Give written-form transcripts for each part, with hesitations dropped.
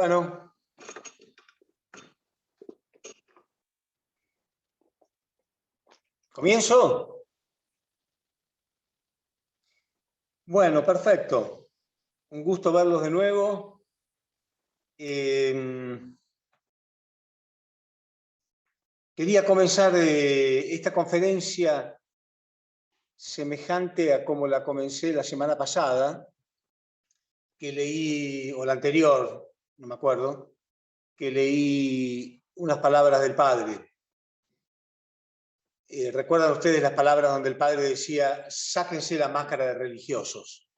Bueno, ¿comienzo? Bueno, perfecto. Un gusto verlos de nuevo. Quería comenzar esta conferencia semejante a como la comencé la semana pasada, que leí, o la anterior, no me acuerdo, que leí unas palabras del Padre. ¿Recuerdan ustedes las palabras donde el Padre decía, sáquense la máscara de religiosos?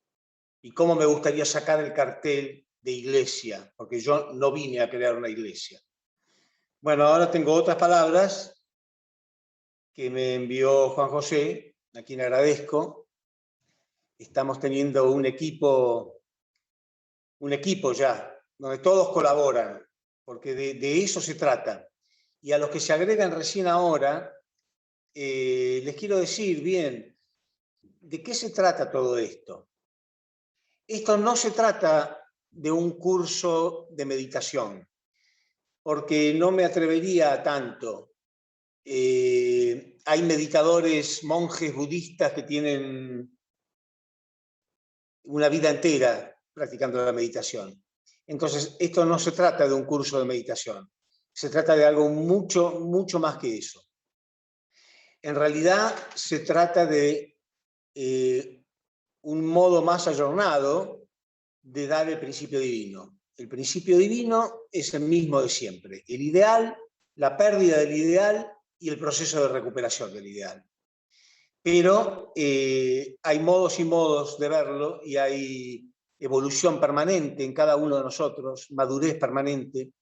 Y cómo me gustaría sacar el cartel de iglesia, porque yo no vine a crear una iglesia. Bueno, ahora tengo otras palabras que me envió Juan José, a quien agradezco. Estamos teniendo un equipo ya, donde todos colaboran, porque de eso se trata. Y a los que se agregan recién ahora, les quiero decir bien, ¿de qué se trata todo esto? Esto no se trata de un curso de meditación, porque no me atrevería a tanto. Hay meditadores, monjes budistas que tienen una vida entera practicando la meditación. Entonces, esto no se trata de un curso de meditación, se trata de algo mucho, mucho más que eso. En realidad, se trata de un modo más ayornado de dar el principio divino. El principio divino es el mismo de siempre. El ideal, la pérdida del ideal y el proceso de recuperación del ideal. Pero hay modos y modos de verlo y hay evolución permanente en cada uno de nosotros, madurez permanente.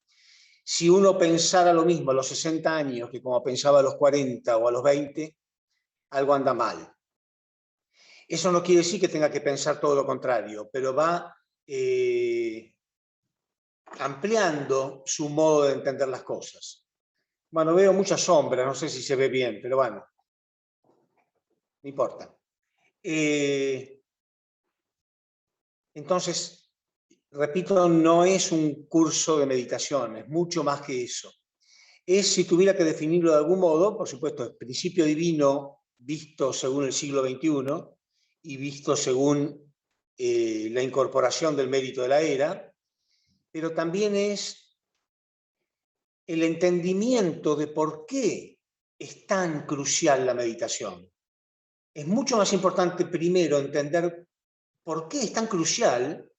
Si uno pensara lo mismo a los 60 años que como pensaba a los 40 o a los 20, algo anda mal. Eso no quiere decir que tenga que pensar todo lo contrario, pero va ampliando su modo de entender las cosas. Bueno, veo mucha sombra, no sé si se ve bien, pero bueno, no importa. Entonces, repito, no es un curso de meditación, es mucho más que eso. Es, si tuviera que definirlo de algún modo, por supuesto, el principio divino visto según el siglo XXI y visto según la incorporación del mérito de la era, pero también es el entendimiento de por qué es tan crucial la meditación. Es mucho más importante primero entender por qué es tan crucial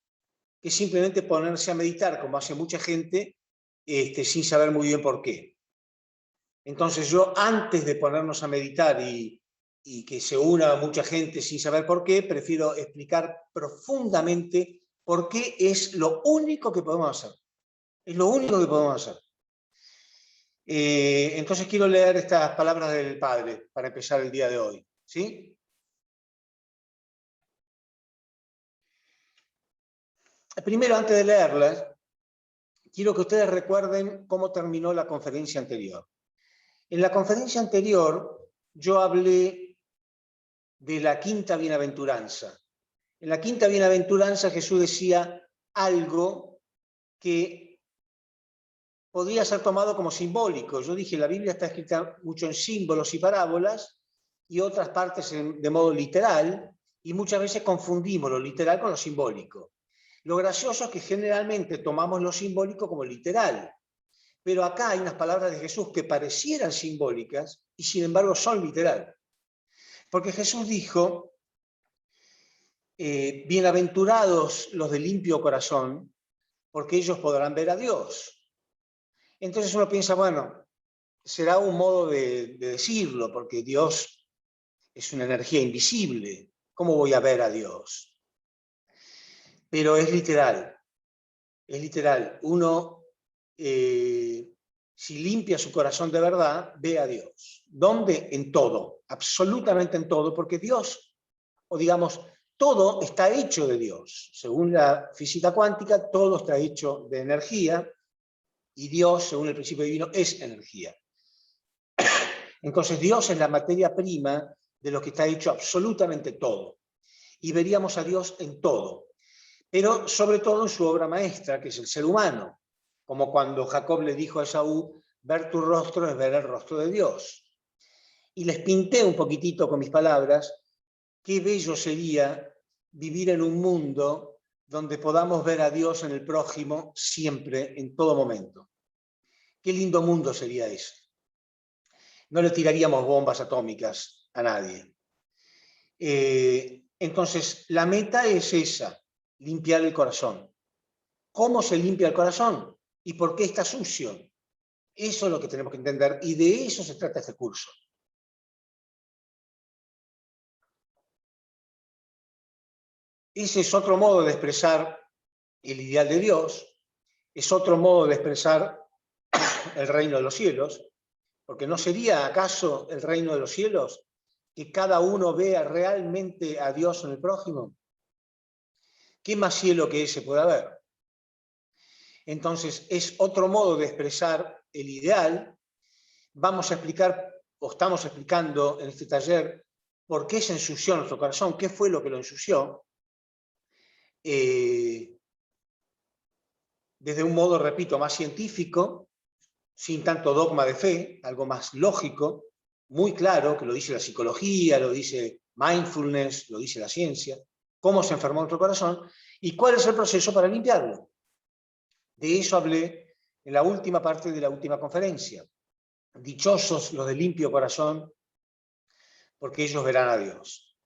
que simplemente ponerse a meditar, como hace mucha gente, sin saber muy bien por qué. Entonces yo, antes de ponernos a meditar y que se una mucha gente sin saber por qué, prefiero explicar profundamente por qué es lo único que podemos hacer. Es lo único que podemos hacer. Entonces quiero leer estas palabras del Padre para empezar el día de hoy. ¿Sí? Primero, antes de leerlas, quiero que ustedes recuerden cómo terminó la conferencia anterior. En la conferencia anterior yo hablé de la quinta bienaventuranza. En la quinta bienaventuranza Jesús decía algo que podría ser tomado como simbólico. Yo dije, la Biblia está escrita mucho en símbolos y parábolas y otras partes de modo literal, y muchas veces confundimos lo literal con lo simbólico. Lo gracioso es que generalmente tomamos lo simbólico como literal, pero acá hay unas palabras de Jesús que parecieran simbólicas y sin embargo son literal. Porque Jesús dijo, bienaventurados los de limpio corazón, porque ellos podrán ver a Dios. Entonces uno piensa, bueno, será un modo de decirlo, porque Dios es una energía invisible. ¿Cómo voy a ver a Dios? Pero es literal. Es literal. Uno, si limpia su corazón de verdad, ve a Dios. ¿Dónde? En todo. Absolutamente en todo. Porque Dios, o digamos, todo está hecho de Dios. Según la física cuántica, todo está hecho de energía. Y Dios, según el principio divino, es energía. Entonces Dios es la materia prima de lo que está hecho absolutamente todo. Y veríamos a Dios en todo. Pero sobre todo en su obra maestra, que es el ser humano. como cuando Jacob le dijo a Esaú, ver tu rostro es ver el rostro de Dios. Y les pinté un poquitito con mis palabras qué bello sería vivir en un mundo donde podamos ver a Dios en el prójimo siempre, en todo momento. Qué lindo mundo sería ese. No le tiraríamos bombas atómicas a nadie. Entonces, la meta es esa, limpiar el corazón. ¿Cómo se limpia el corazón? ¿Y por qué está sucio? Eso es lo que tenemos que entender y de eso se trata este curso. Ese es otro modo de expresar el ideal de Dios, es otro modo de expresar el reino de los cielos, porque ¿no sería acaso el reino de los cielos que cada uno vea realmente a Dios en el prójimo? ¿Qué más cielo que ese puede haber? Entonces, es otro modo de expresar el ideal. Vamos a explicar, o estamos explicando en este taller, por qué se ensució nuestro corazón, qué fue lo que lo ensució. Desde un modo, repito, más científico, sin tanto dogma de fe, algo más lógico, muy claro, que lo dice la psicología, lo dice mindfulness, lo dice la ciencia, cómo se enfermó nuestro corazón y cuál es el proceso para limpiarlo. De eso hablé en la última parte de la última conferencia. Dichosos los de limpio corazón, porque ellos verán a Dios.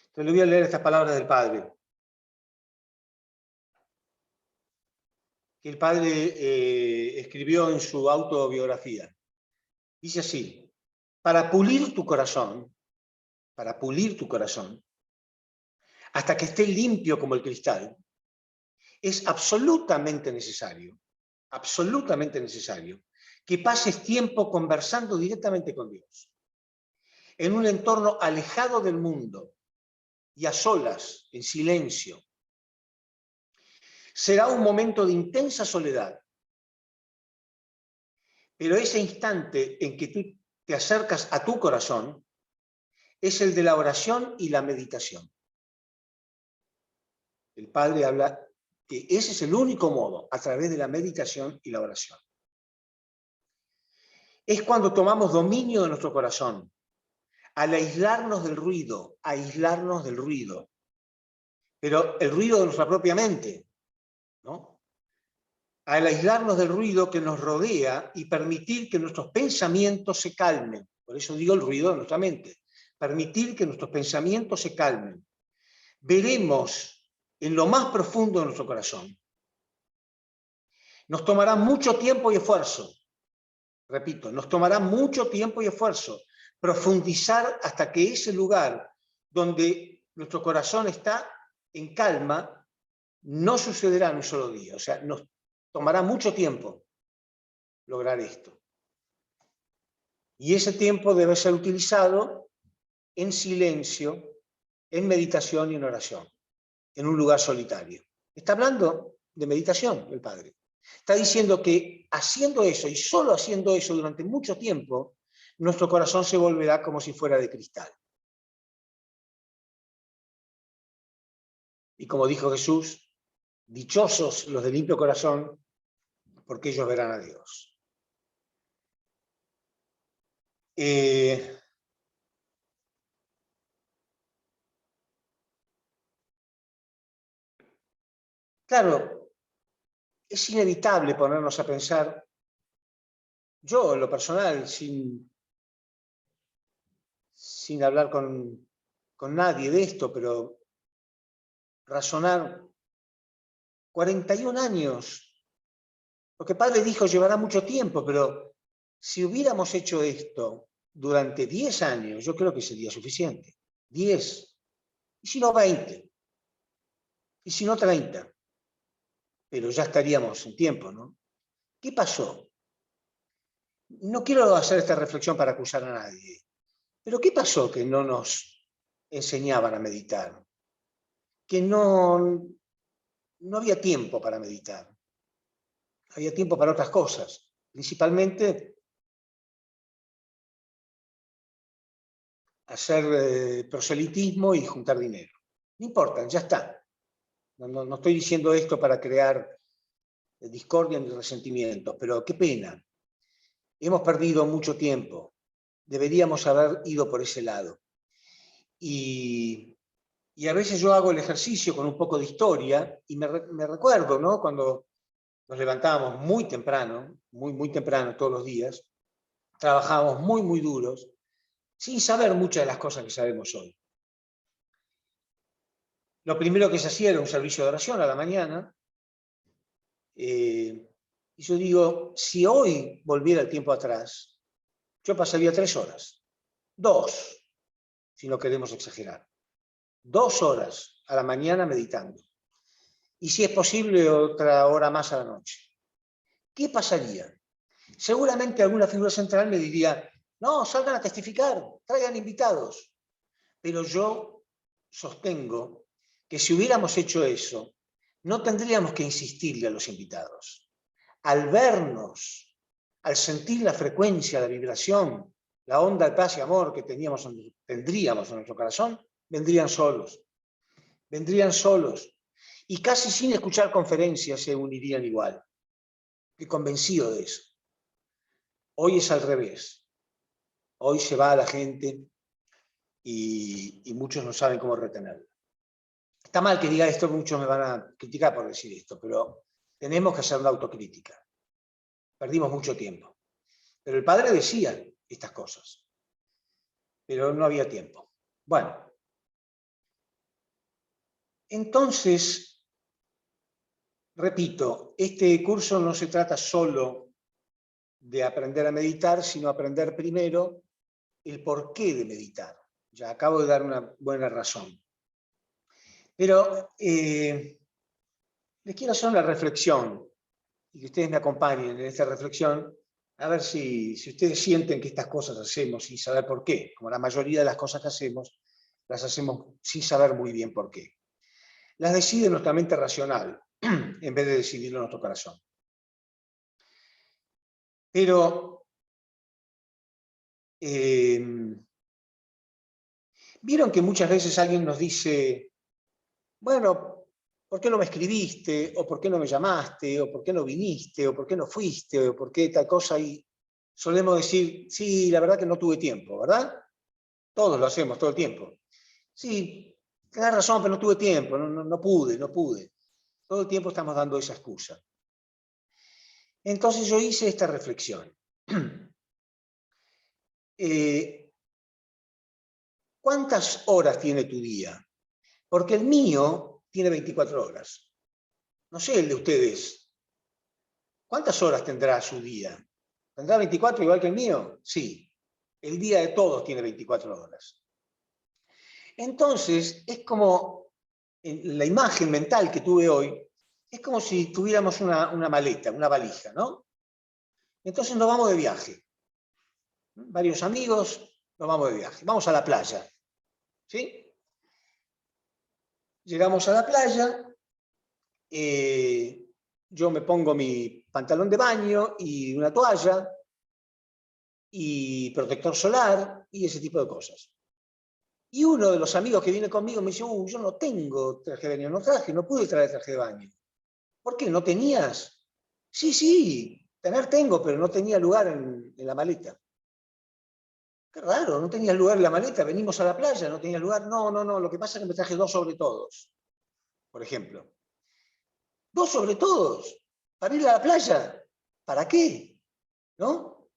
Entonces le voy a leer estas palabras del Padre. Que el Padre escribió en su autobiografía. Dice así: para pulir tu corazón, hasta que esté limpio como el cristal, es absolutamente necesario que pases tiempo conversando directamente con Dios, en un entorno alejado del mundo y a solas, en silencio. Será un momento de intensa soledad, pero ese instante en que tú te acercas a tu corazón es el de la oración y la meditación. El Padre habla que ese es el único modo, a través de la meditación y la oración. Es cuando tomamos dominio de nuestro corazón, al aislarnos del ruido, pero el ruido de nuestra propia mente, ¿no? Al aislarnos del ruido que nos rodea y permitir que nuestros pensamientos se calmen. Por eso digo el ruido de nuestra mente. Permitir que nuestros pensamientos se calmen. Veremos en lo más profundo de nuestro corazón. Nos tomará mucho tiempo y esfuerzo. Repito, nos tomará mucho tiempo y esfuerzo profundizar hasta que ese lugar donde nuestro corazón está en calma no sucederá en un solo día. O sea, nos tomará mucho tiempo lograr esto. Y ese tiempo debe ser utilizado en silencio, en meditación y en oración, en un lugar solitario. Está hablando de meditación el Padre. Está diciendo que haciendo eso y solo haciendo eso durante mucho tiempo, nuestro corazón se volverá como si fuera de cristal. Y como dijo Jesús, dichosos los de limpio corazón, porque ellos verán a Dios. Claro, es inevitable ponernos a pensar, yo en lo personal, sin hablar con nadie de esto, pero razonar 41 años, porque Padre dijo llevará mucho tiempo, pero si hubiéramos hecho esto durante 10 años, yo creo que sería suficiente. 10, y si no 20, y si no 30, pero ya estaríamos en tiempo, ¿no? ¿Qué pasó? No quiero hacer esta reflexión para acusar a nadie, pero ¿qué pasó que no nos enseñaban a meditar? Que no había tiempo para meditar. Había tiempo para otras cosas, principalmente hacer proselitismo y juntar dinero. No importa, ya está. No estoy diciendo esto para crear discordia ni resentimientos, pero qué pena. Hemos perdido mucho tiempo. Deberíamos haber ido por ese lado. Y a veces yo hago el ejercicio con un poco de historia y me recuerdo, ¿no? Cuando nos levantábamos muy temprano, muy temprano todos los días, trabajábamos muy duros, sin saber muchas de las cosas que sabemos hoy. Lo primero que se hacía era un servicio de oración a la mañana. Y yo digo, si hoy volviera el tiempo atrás, yo pasaría 3 horas, 2, si no queremos exagerar, 2 horas a la mañana meditando. Y si es posible, otra hora más a la noche. ¿Qué pasaría? Seguramente alguna figura central me diría, no, salgan a testificar, traigan invitados. Pero yo sostengo que si hubiéramos hecho eso, no tendríamos que insistirle a los invitados. Al vernos, al sentir la frecuencia, la vibración, la onda de paz y amor que tendríamos en nuestro corazón, vendrían solos. Vendrían solos. Y casi sin escuchar conferencias se unirían igual. Estoy convencido de eso. Hoy es al revés. Hoy se va a la gente y muchos no saben cómo retenerla. Está mal que diga esto, muchos me van a criticar por decir esto, pero tenemos que hacer una autocrítica. Perdimos mucho tiempo. Pero el padre decía estas cosas, pero no había tiempo. Bueno, entonces, repito, este curso no se trata solo de aprender a meditar, sino aprender primero el porqué de meditar. Ya acabo de dar una buena razón. Pero les quiero hacer una reflexión y que ustedes me acompañen en esta reflexión, a ver si ustedes sienten que estas cosas hacemos sin saber por qué. Como la mayoría de las cosas que hacemos, las hacemos sin saber muy bien por qué. Las decide nuestra mente racional, en vez de decidirlo nuestro corazón. Pero, vieron que muchas veces alguien nos dice, bueno, ¿por qué no me escribiste? ¿O por qué no me llamaste? ¿O por qué no viniste? ¿O por qué no fuiste? ¿O por qué tal cosa? Y solemos decir, sí, la verdad que no tuve tiempo, ¿verdad? Todos lo hacemos todo el tiempo. Sí, tenés razón, pero no tuve tiempo, no pude. Todo el tiempo estamos dando esa excusa. Entonces yo hice esta reflexión. ¿Cuántas horas tiene tu día? Porque el mío tiene 24 horas. No sé el de ustedes. ¿Cuántas horas tendrá su día? ¿Tendrá 24 igual que el mío? Sí. El día de todos tiene 24 horas. Entonces, es como, en la imagen mental que tuve hoy, es como si tuviéramos una maleta, una valija, ¿no? Entonces nos vamos de viaje. Varios amigos, nos vamos de viaje. Vamos a la playa. ¿Sí? Llegamos a la playa, yo me pongo mi pantalón de baño y una toalla y protector solar y ese tipo de cosas. Y uno de los amigos que viene conmigo me dice, yo no tengo traje de baño, no pude traer traje de baño. ¿Por qué? ¿No tenías? Sí, tener tengo, pero no tenía lugar en la maleta. Qué raro, no tenía lugar en la maleta, venimos a la playa, no tenía lugar. No, lo que pasa es que me traje 2 sobre todos, por ejemplo. 2 sobre todos, para ir a la playa. ¿Para qué? ¿No?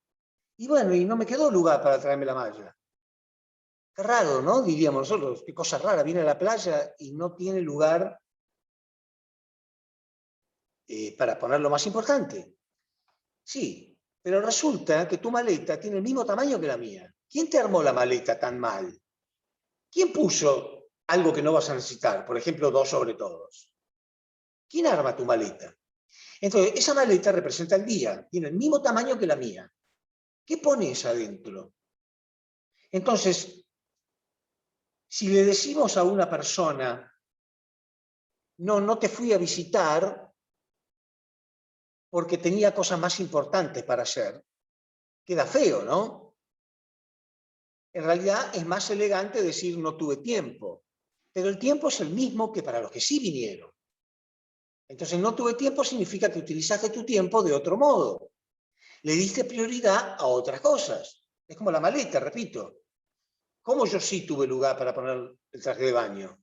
Y bueno, y no me quedó lugar para traerme la malla. Qué raro, ¿no? Diríamos nosotros, qué cosa rara, viene a la playa y no tiene lugar para poner lo más importante. Sí, pero resulta que tu maleta tiene el mismo tamaño que la mía. ¿Quién te armó la maleta tan mal? ¿Quién puso algo que no vas a necesitar? Por ejemplo, 2 sobre todos. ¿Quién arma tu maleta? Entonces, esa maleta representa el día, tiene el mismo tamaño que la mía. ¿Qué pones adentro? Entonces, si le decimos a una persona, no te fui a visitar porque tenía cosas más importantes para hacer, queda feo, ¿no? En realidad es más elegante decir no tuve tiempo, pero el tiempo es el mismo que para los que sí vinieron. Entonces, no tuve tiempo significa que utilizaste tu tiempo de otro modo. Le diste prioridad a otras cosas. Es como la maleta, repito. ¿Cómo yo sí tuve lugar para poner el traje de baño?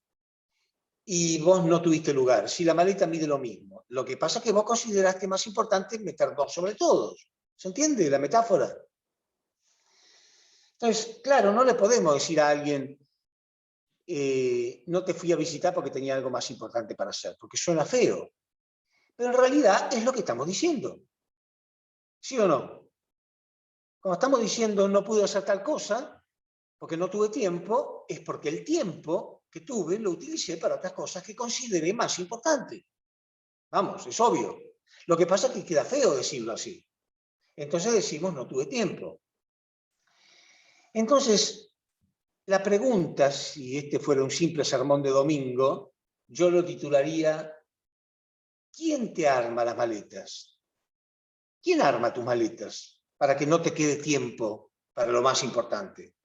Y vos no tuviste lugar. Si la maleta mide lo mismo. Lo que pasa es que vos consideraste más importante meter dos sobre todos. ¿Se entiende la metáfora? Entonces, claro, no le podemos decir a alguien, no te fui a visitar porque tenía algo más importante para hacer, porque suena feo. Pero en realidad es lo que estamos diciendo. ¿Sí o no? Cuando estamos diciendo no pude hacer tal cosa, porque no tuve tiempo, es porque el tiempo que tuve lo utilicé para otras cosas que consideré más importantes. Vamos, es obvio. Lo que pasa es que queda feo decirlo así. Entonces decimos no tuve tiempo. Entonces, la pregunta, si este fuera un simple sermón de domingo, yo lo titularía ¿quién te arma las maletas? ¿Quién arma tus maletas para que no te quede tiempo para lo más importante?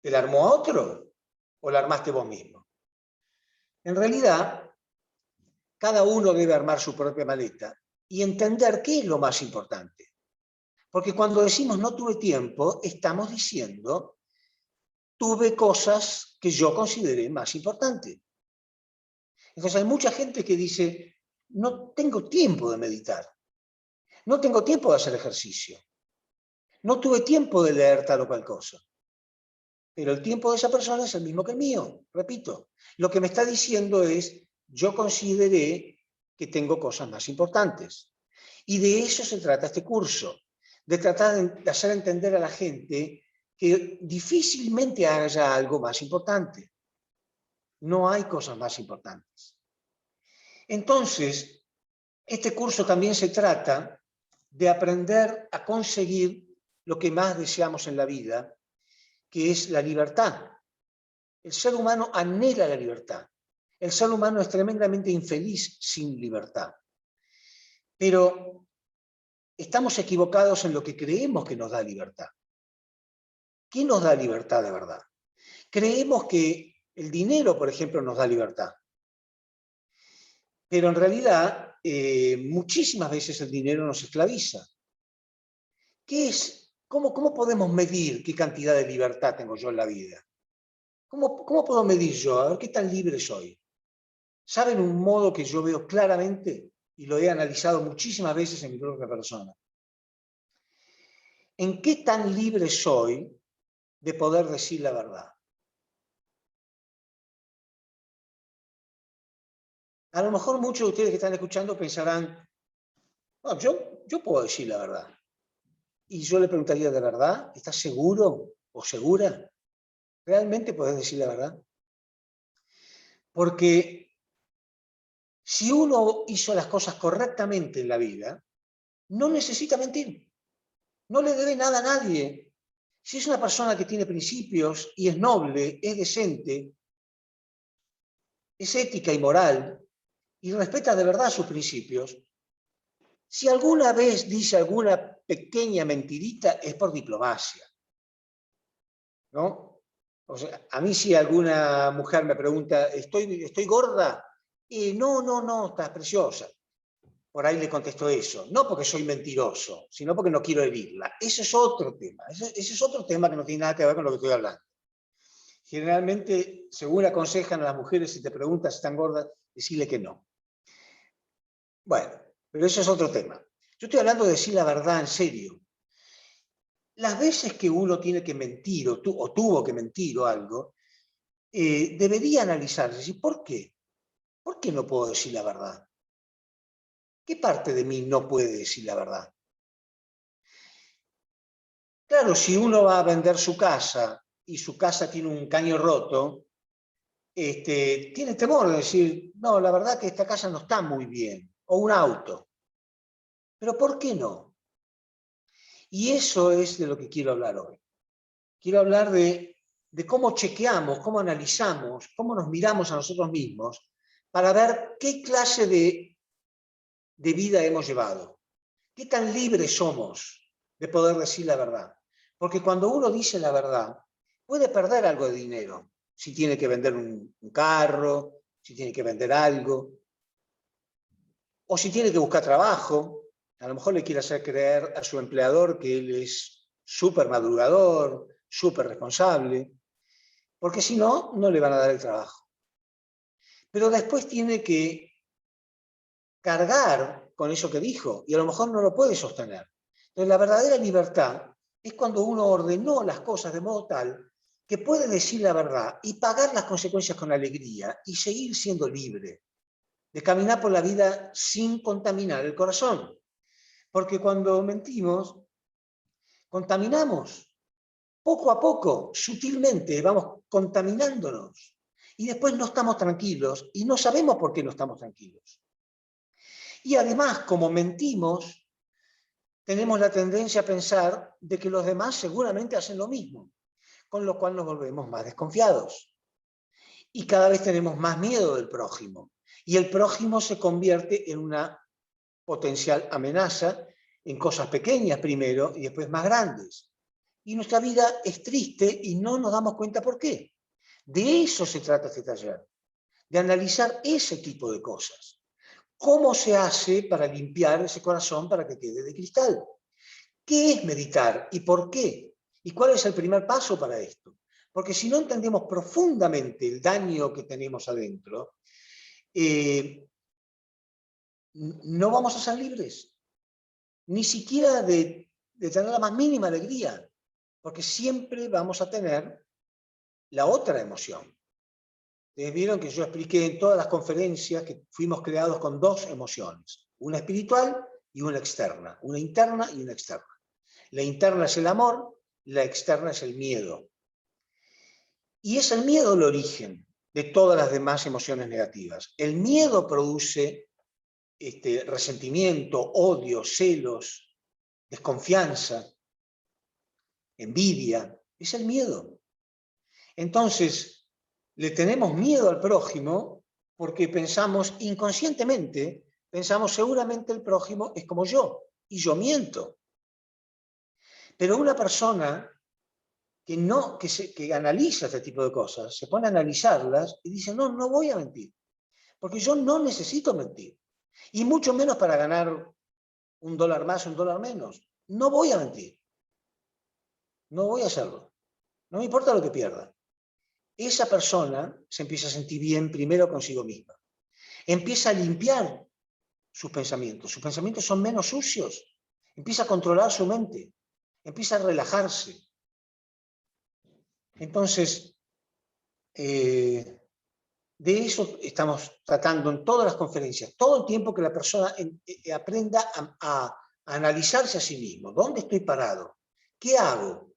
¿Te la armó otro o la armaste vos mismo? En realidad, cada uno debe armar su propia maleta y entender qué es lo más importante. Porque cuando decimos no tuve tiempo, estamos diciendo tuve cosas que yo consideré más importantes. Entonces hay mucha gente que dice, no tengo tiempo de meditar, no tengo tiempo de hacer ejercicio, no tuve tiempo de leer tal o cual cosa. Pero el tiempo de esa persona es el mismo que el mío, repito. Lo que me está diciendo es, yo consideré que tengo cosas más importantes. Y de eso se trata este curso, de tratar de hacer entender a la gente que difícilmente haya algo más importante. No hay cosas más importantes. Entonces, este curso también se trata de aprender a conseguir lo que más deseamos en la vida, que es la libertad. El ser humano anhela la libertad. El ser humano es tremendamente infeliz sin libertad. Pero estamos equivocados en lo que creemos que nos da libertad. ¿Qué nos da libertad de verdad? Creemos que el dinero, por ejemplo, nos da libertad. Pero en realidad, muchísimas veces el dinero nos esclaviza. ¿Qué es? ¿Cómo podemos medir qué cantidad de libertad tengo yo en la vida? ¿Cómo puedo medir yo? A ver qué tan libre soy. ¿Saben un modo que yo veo claramente? Y lo he analizado muchísimas veces en mi propia persona. ¿En qué tan libre soy de poder decir la verdad? A lo mejor muchos de ustedes que están escuchando pensarán, no, yo puedo decir la verdad. Y yo le preguntaría, ¿de verdad? ¿Estás seguro o segura? ¿Realmente podés decir la verdad? Porque si uno hizo las cosas correctamente en la vida, no necesita mentir. No le debe nada a nadie. Si es una persona que tiene principios y es noble, es decente, es ética y moral, y respeta de verdad sus principios, si alguna vez dice alguna pequeña mentirita es por diplomacia, ¿no? O sea, a mí si alguna mujer me pregunta, ¿estoy gorda? Y no, estás preciosa. Por ahí le contesto eso. No porque soy mentiroso, sino porque no quiero herirla. Ese es otro tema. Ese es otro tema que no tiene nada que ver con lo que estoy hablando. Generalmente, según aconsejan a las mujeres, si te preguntan si están gordas, decirle que no. Bueno, pero eso es otro tema. Yo estoy hablando de decir la verdad en serio. Las veces que uno tiene que mentir o tuvo que mentir o algo, debería analizarse. ¿Por qué? ¿Por qué no puedo decir la verdad? ¿Qué parte de mí no puede decir la verdad? Claro, si uno va a vender su casa y su casa tiene un caño roto, tiene temor de decir, no, la verdad que esta casa no está muy bien, o un auto. Pero ¿por qué no? Y eso es de lo que quiero hablar hoy. Quiero hablar de cómo chequeamos, cómo analizamos, cómo nos miramos a nosotros mismos para ver qué clase de vida hemos llevado, qué tan libres somos de poder decir la verdad. Porque cuando uno dice la verdad, puede perder algo de dinero, si tiene que vender un carro, si tiene que vender algo. O si tiene que buscar trabajo, a lo mejor le quiere hacer creer a su empleador que él es súper madrugador, súper responsable, porque si no, no le van a dar el trabajo. Pero después tiene que cargar con eso que dijo y a lo mejor no lo puede sostener. Entonces, la verdadera libertad es cuando uno ordenó las cosas de modo tal que puede decir la verdad y pagar las consecuencias con alegría y seguir siendo libre, de caminar por la vida sin contaminar el corazón. Porque cuando mentimos, contaminamos. Poco a poco, sutilmente, vamos contaminándonos. Y después no estamos tranquilos y no sabemos por qué no estamos tranquilos. Y además, como mentimos, tenemos la tendencia a pensar de que los demás seguramente hacen lo mismo, con lo cual nos volvemos más desconfiados. Y cada vez tenemos más miedo del prójimo. Y el prójimo se convierte en una potencial amenaza, en cosas pequeñas primero y después más grandes. Y nuestra vida es triste y no nos damos cuenta por qué. De eso se trata este taller, de analizar ese tipo de cosas. ¿Cómo se hace para limpiar ese corazón para que quede de cristal? ¿Qué es meditar y por qué? ¿Y cuál es el primer paso para esto? Porque si no entendemos profundamente el daño que tenemos adentro, no vamos a ser libres, ni siquiera de tener la más mínima alegría, porque siempre vamos a tener la otra emoción. Ustedes vieron que yo expliqué en todas las conferencias que fuimos creados con dos emociones, una espiritual y una externa, una interna y una externa. La interna es el amor, la externa es el miedo. Y es el miedo el origen de todas las demás emociones negativas. El miedo produce resentimiento, odio, celos, desconfianza, envidia. Es el miedo. Entonces, le tenemos miedo al prójimo porque pensamos inconscientemente, pensamos seguramente el prójimo es como yo y yo miento. Pero una persona que analiza este tipo de cosas, se pone a analizarlas y dice, no, no voy a mentir, porque yo no necesito mentir, y mucho menos para ganar $1 más, $1 menos. No voy a mentir, no voy a hacerlo, no me importa lo que pierda. Esa persona se empieza a sentir bien primero consigo misma, empieza a limpiar sus pensamientos son menos sucios, empieza a controlar su mente, empieza a relajarse. Entonces, de eso estamos tratando en todas las conferencias, todo el tiempo que la persona aprenda a analizarse a sí mismo. ¿Dónde estoy parado? ¿Qué hago?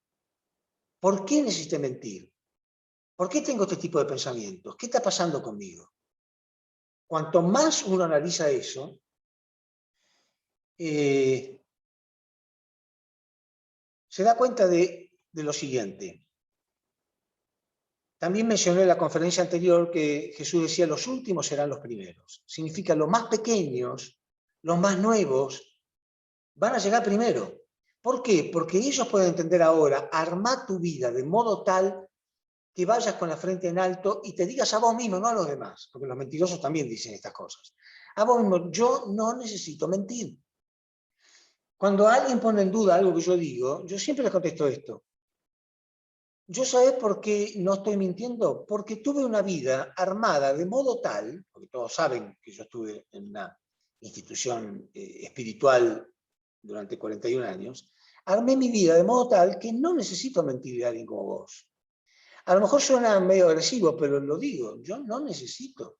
¿Por qué necesito mentir? ¿Por qué tengo este tipo de pensamientos? ¿Qué está pasando conmigo? Cuanto más uno analiza eso, se da cuenta de lo siguiente. También mencioné en la conferencia anterior que Jesús decía los últimos serán los primeros. Significa los más pequeños, los más nuevos, van a llegar primero. ¿Por qué? Porque ellos pueden entender ahora, armar tu vida de modo tal que vayas con la frente en alto y te digas a vos mismo, no a los demás, porque los mentirosos también dicen estas cosas. A vos mismo, yo no necesito mentir. Cuando alguien pone en duda algo que yo digo, yo siempre les contesto esto. ¿Yo sabés por qué no estoy mintiendo? Porque tuve una vida armada de modo tal, porque todos saben que yo estuve en una institución espiritual durante 41 años, armé mi vida de modo tal que no necesito mentirle a alguien como vos. A lo mejor suena medio agresivo, pero lo digo, yo no necesito.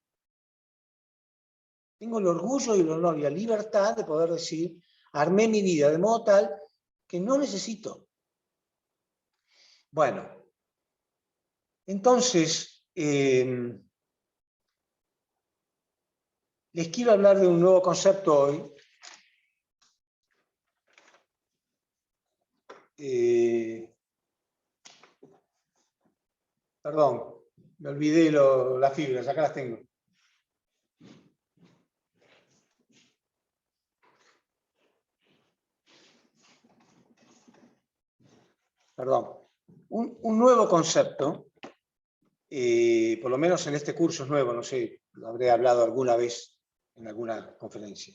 Tengo el orgullo y el honor y la libertad de poder decir, armé mi vida de modo tal que no necesito. Bueno, entonces, les quiero hablar de un nuevo concepto hoy. Perdón, me olvidé las fibras, acá las tengo. Perdón. Un nuevo concepto, por lo menos en este curso es nuevo, no sé, lo habré hablado alguna vez en alguna conferencia,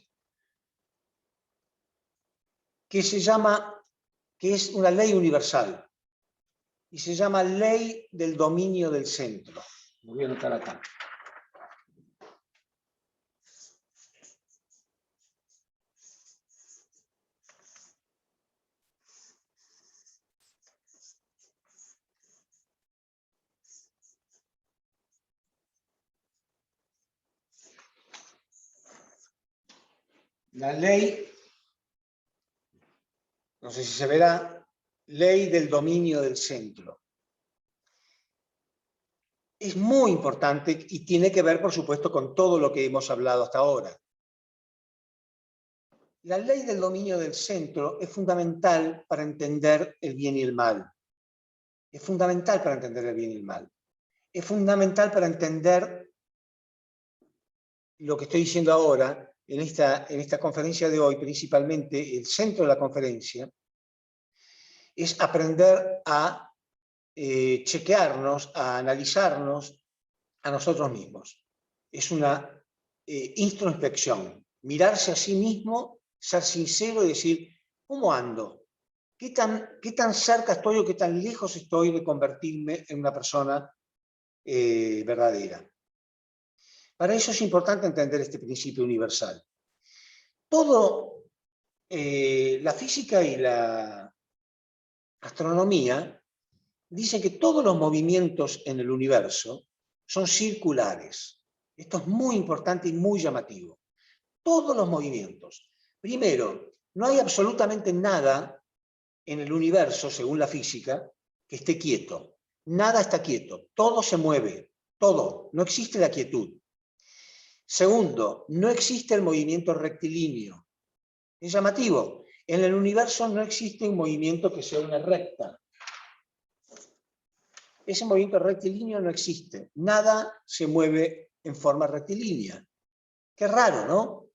que es una ley universal, y se llama ley del dominio del centro. Lo voy a anotar acá. La ley, no sé si se verá, ley del dominio del centro. Es muy importante y tiene que ver, por supuesto, con todo lo que hemos hablado hasta ahora. La ley del dominio del centro es fundamental para entender el bien y el mal. Es fundamental para entender el bien y el mal. Es fundamental para entender lo que estoy diciendo ahora, en esta conferencia de hoy, principalmente el centro de la conferencia, es aprender a chequearnos, a analizarnos a nosotros mismos. Es una introspección, mirarse a sí mismo, ser sincero y decir, ¿cómo ando? ¿Qué tan cerca estoy o qué tan lejos estoy de convertirme en una persona verdadera? Para eso es importante entender este principio universal. La física y la astronomía dicen que todos los movimientos en el universo son circulares. Esto es muy importante y muy llamativo. Todos los movimientos. Primero, no hay absolutamente nada en el universo, según la física, que esté quieto. Nada está quieto. Todo se mueve. Todo. No existe la quietud. Segundo, no existe el movimiento rectilíneo. Es llamativo. En el universo no existe un movimiento que sea una recta. Ese movimiento rectilíneo no existe. Nada se mueve en forma rectilínea. Qué raro, ¿no?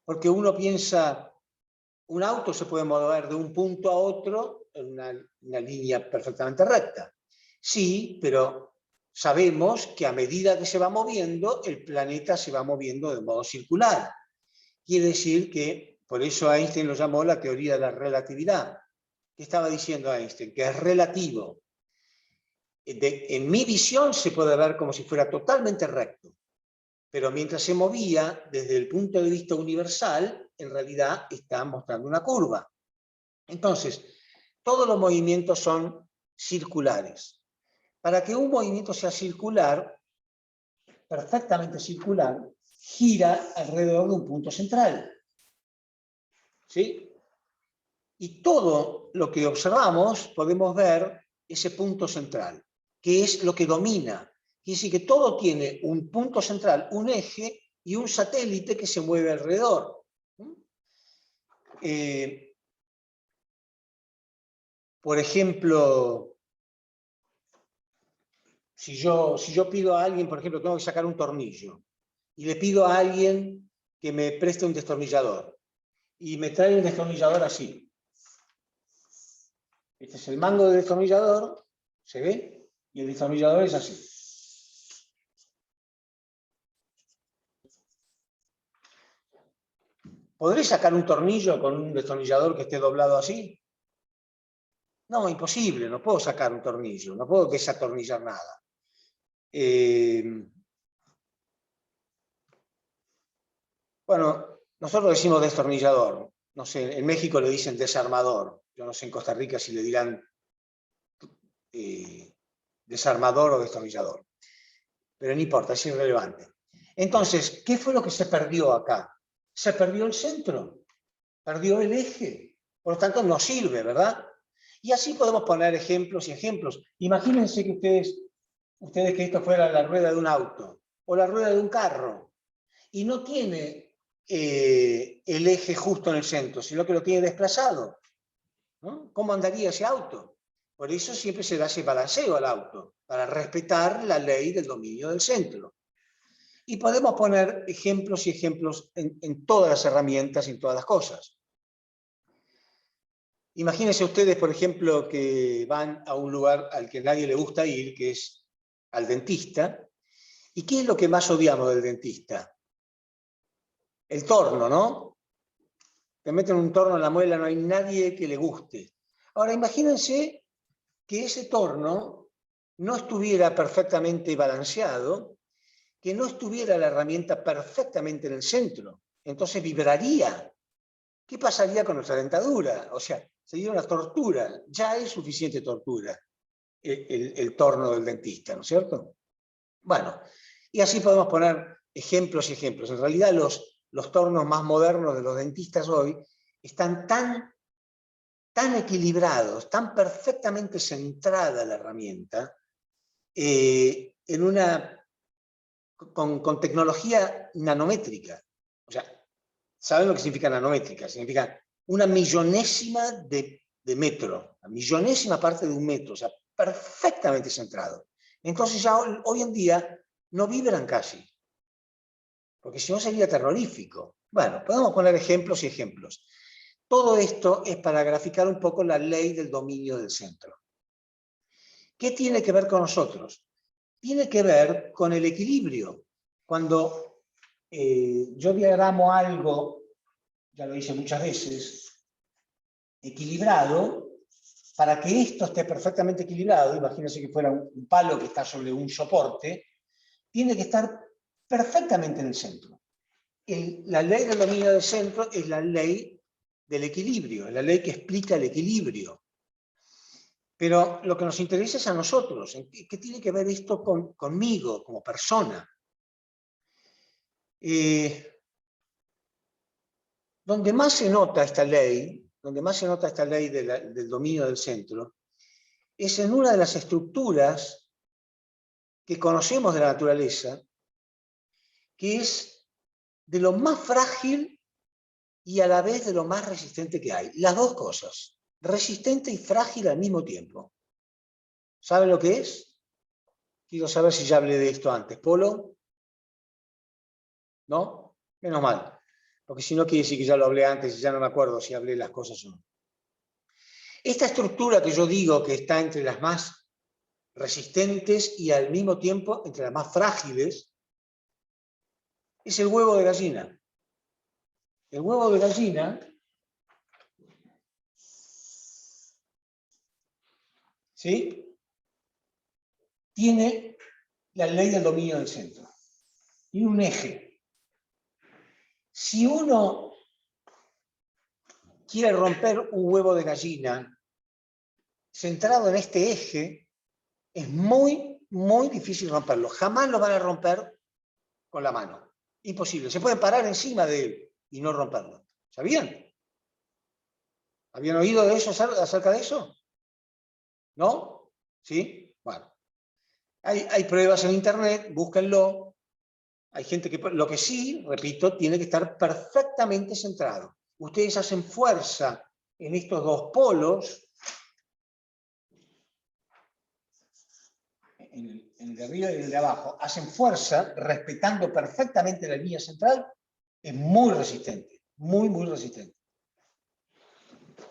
Porque uno piensa, un auto se puede mover de un punto a otro en una línea perfectamente recta. Sí, pero sabemos que a medida que se va moviendo, el planeta se va moviendo de modo circular. Quiere decir que, por eso Einstein lo llamó la teoría de la relatividad. ¿Qué estaba diciendo Einstein? Que es relativo. En mi visión se puede ver como si fuera totalmente recto, pero mientras se movía desde el punto de vista universal, en realidad está mostrando una curva. Entonces, todos los movimientos son circulares. Para que un movimiento sea circular, perfectamente circular, gira alrededor de un punto central. ¿Sí? Y todo lo que observamos podemos ver ese punto central, que es lo que domina. Quiere decir que todo tiene un punto central, un eje y un satélite que se mueve alrededor. Por ejemplo, si yo pido a alguien, por ejemplo, tengo que sacar un tornillo, y le pido a alguien que me preste un destornillador, y me trae un destornillador así. Este es el mango del destornillador, ¿se ve? Y el destornillador es así. ¿Podré sacar un tornillo con un destornillador que esté doblado así? No, imposible, no puedo sacar un tornillo, no puedo desatornillar nada. Bueno, nosotros decimos destornillador, no sé, en México le dicen desarmador, yo no sé en Costa Rica si le dirán desarmador o destornillador, pero no importa, es irrelevante. Entonces, ¿qué fue lo que se perdió acá? Se perdió el centro, perdió el eje, por lo tanto no sirve, ¿verdad? Y así podemos poner ejemplos y ejemplos. Imagínense que ustedes que esto fuera la rueda de un auto o la rueda de un carro y no tiene el eje justo en el centro, sino que lo tiene desplazado, ¿no? ¿Cómo andaría ese auto? Por eso siempre se da ese balanceo al auto, para respetar la ley del dominio del centro. Y podemos poner ejemplos y ejemplos en todas las herramientas y en todas las cosas. Imagínense ustedes, por ejemplo, que van a un lugar al que nadie le gusta ir, que es al dentista. ¿Y qué es lo que más odiamos del dentista? el torno, ¿no? Te meten un torno en la muela, no hay nadie que le guste. Ahora, imagínense que ese torno no estuviera perfectamente balanceado, que no estuviera la herramienta perfectamente en el centro. Entonces vibraría. ¿Qué pasaría con nuestra dentadura? O sea, sería una tortura. Ya es suficiente tortura el torno del dentista, ¿no es cierto? Bueno, y así podemos poner ejemplos y ejemplos. En realidad los tornos más modernos de los dentistas hoy están tan equilibrados, tan perfectamente centrada la herramienta, con tecnología nanométrica. O sea, ¿saben lo que significa nanométrica? Significa una millonésima de metro, la millonésima parte de un metro, o sea, perfectamente centrado. Entonces ya hoy en día no vibran casi, porque si no sería terrorífico. Bueno, podemos poner ejemplos y ejemplos. Todo esto es para graficar un poco la ley del dominio del centro. ¿Qué tiene que ver con nosotros? Tiene que ver con el equilibrio. Cuando yo diagramo algo, ya lo hice muchas veces, equilibrado, para que esto esté perfectamente equilibrado, imagínense que fuera un palo que está sobre un soporte, tiene que estar perfectamente en el centro. La ley del dominio del centro es la ley del equilibrio, es la ley que explica el equilibrio. Pero lo que nos interesa es a nosotros. ¿Qué tiene que ver esto conmigo como persona? Donde más se nota esta ley, del dominio del centro, es en una de las estructuras que conocemos de la naturaleza, que es de lo más frágil y a la vez de lo más resistente que hay. Las dos cosas, resistente y frágil al mismo tiempo. ¿Saben lo que es? Quiero saber si ya hablé de esto antes. ¿Polo? ¿No? Menos mal. Porque si no quiere decir que ya lo hablé antes y ya no me acuerdo si hablé las cosas o no. Esta estructura que yo digo que está entre las más resistentes y al mismo tiempo entre las más frágiles, es el huevo de gallina. El huevo de gallina ¿sí? Tiene la ley del dominio del centro. Tiene un eje. Si uno quiere romper un huevo de gallina centrado en este eje, es muy, muy difícil romperlo. Jamás lo van a romper con la mano. Imposible. Se pueden parar encima de él y no romperlo. ¿Sabían? ¿Habían oído de eso, acerca de eso? ¿No? ¿Sí? Bueno. Hay pruebas en internet, búsquenlo. Hay gente que, lo que sí, repito, tiene que estar perfectamente centrado. Ustedes hacen fuerza en estos dos polos, en el de arriba y en el de abajo, hacen fuerza respetando perfectamente la línea central, es muy resistente, muy, muy resistente.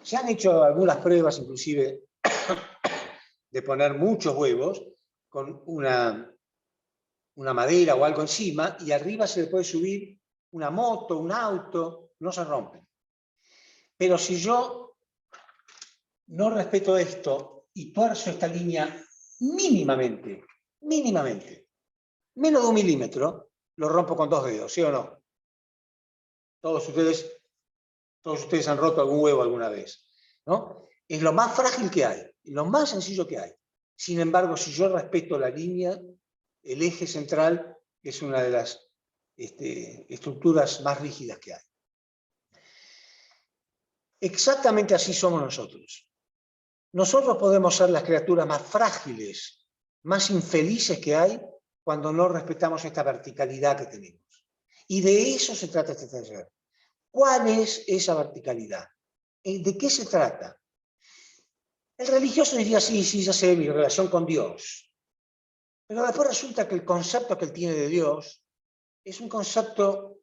Se han hecho algunas pruebas, inclusive, de poner muchos huevos con una madera o algo encima, y arriba se le puede subir una moto, un auto, no se rompen. Pero si yo no respeto esto y tuerzo esta línea mínimamente, menos de 1 milímetro, lo rompo con 2 dedos, ¿sí o no? Todos ustedes han roto algún huevo alguna vez, ¿no? Es lo más frágil que hay, lo más sencillo que hay. Sin embargo, si yo respeto la línea, el eje central es una de las estructuras más rígidas que hay. Exactamente así somos nosotros. Nosotros podemos ser las criaturas más frágiles, más infelices que hay cuando no respetamos esta verticalidad que tenemos. Y de eso se trata este taller. ¿Cuál es esa verticalidad? ¿De qué se trata? El religioso diría, sí, ya sé, mi relación con Dios. Pero después resulta que el concepto que él tiene de Dios es un concepto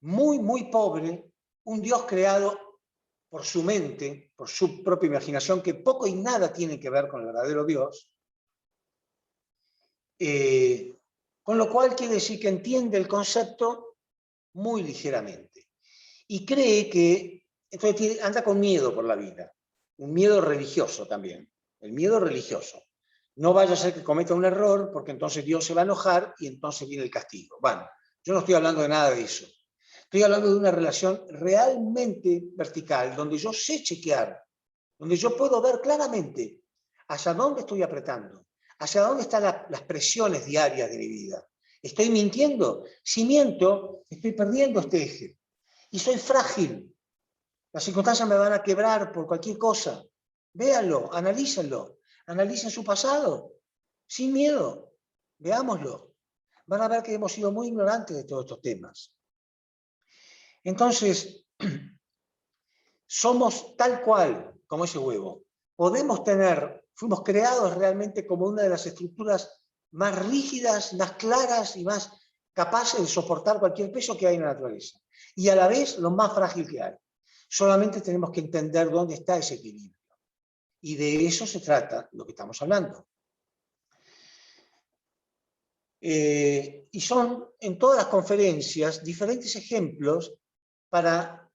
muy, muy pobre, un Dios creado por su mente, por su propia imaginación, que poco y nada tiene que ver con el verdadero Dios. Con lo cual quiere decir que entiende el concepto muy ligeramente. Y cree que, entonces anda con miedo por la vida, un miedo religioso también, el miedo religioso. No vaya a ser que cometa un error, porque entonces Dios se va a enojar y entonces viene el castigo. Bueno, yo no estoy hablando de nada de eso. Estoy hablando de una relación realmente vertical, donde yo sé chequear, donde yo puedo ver claramente hacia dónde estoy apretando, hacia dónde están las presiones diarias de mi vida. ¿Estoy mintiendo? Si miento, estoy perdiendo este eje. Y soy frágil. Las circunstancias me van a quebrar por cualquier cosa. Véanlo, analícenlo. Analicen su pasado, sin miedo. Veámoslo. Van a ver que hemos sido muy ignorantes de todos estos temas. Entonces, somos tal cual como ese huevo. Podemos tener, fuimos creados realmente como una de las estructuras más rígidas, más claras y más capaces de soportar cualquier peso que hay en la naturaleza. Y a la vez lo más frágil que hay. Solamente tenemos que entender dónde está ese equilibrio. Y de eso se trata lo que estamos hablando. Y son en todas las conferencias diferentes ejemplos para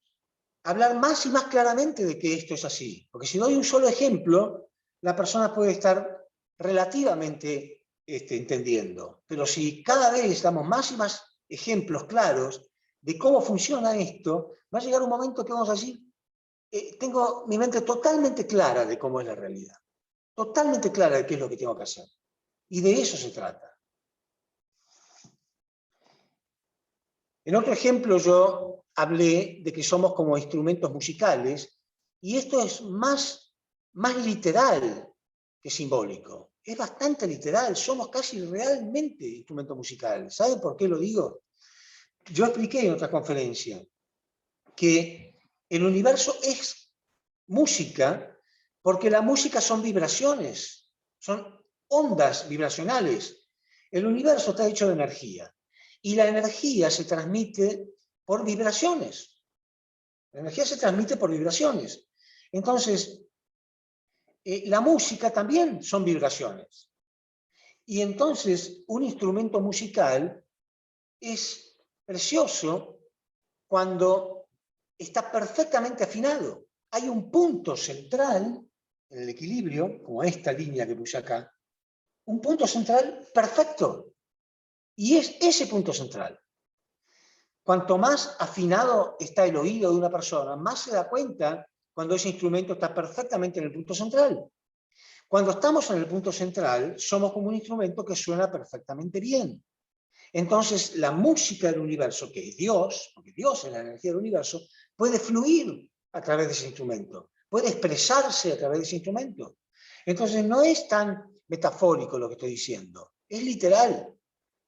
hablar más y más claramente de que esto es así. Porque si no hay un solo ejemplo, la persona puede estar relativamente entendiendo. Pero si cada vez damos más y más ejemplos claros de cómo funciona esto, va a llegar un momento que vamos a decir, tengo mi mente totalmente clara de cómo es la realidad. Totalmente clara de qué es lo que tengo que hacer. Y de eso se trata. En otro ejemplo yo hablé de que somos como instrumentos musicales y esto es más literal que simbólico. Es bastante literal, somos casi realmente instrumentos musicales. ¿Saben por qué lo digo? Yo expliqué en otra conferencia que el universo es música porque la música son vibraciones, son ondas vibracionales. El universo está hecho de energía y la energía se transmite por vibraciones. La energía se transmite por vibraciones. Entonces, la música también son vibraciones. Y entonces, un instrumento musical es precioso cuando está perfectamente afinado. Hay un punto central en el equilibrio, como esta línea que puse acá, un punto central perfecto. Y es ese punto central. Cuanto más afinado está el oído de una persona, más se da cuenta cuando ese instrumento está perfectamente en el punto central. Cuando estamos en el punto central, somos como un instrumento que suena perfectamente bien. Entonces, la música del universo, que es Dios, porque Dios es la energía del universo, puede fluir a través de ese instrumento, puede expresarse a través de ese instrumento. Entonces, no es tan metafórico lo que estoy diciendo, es literal.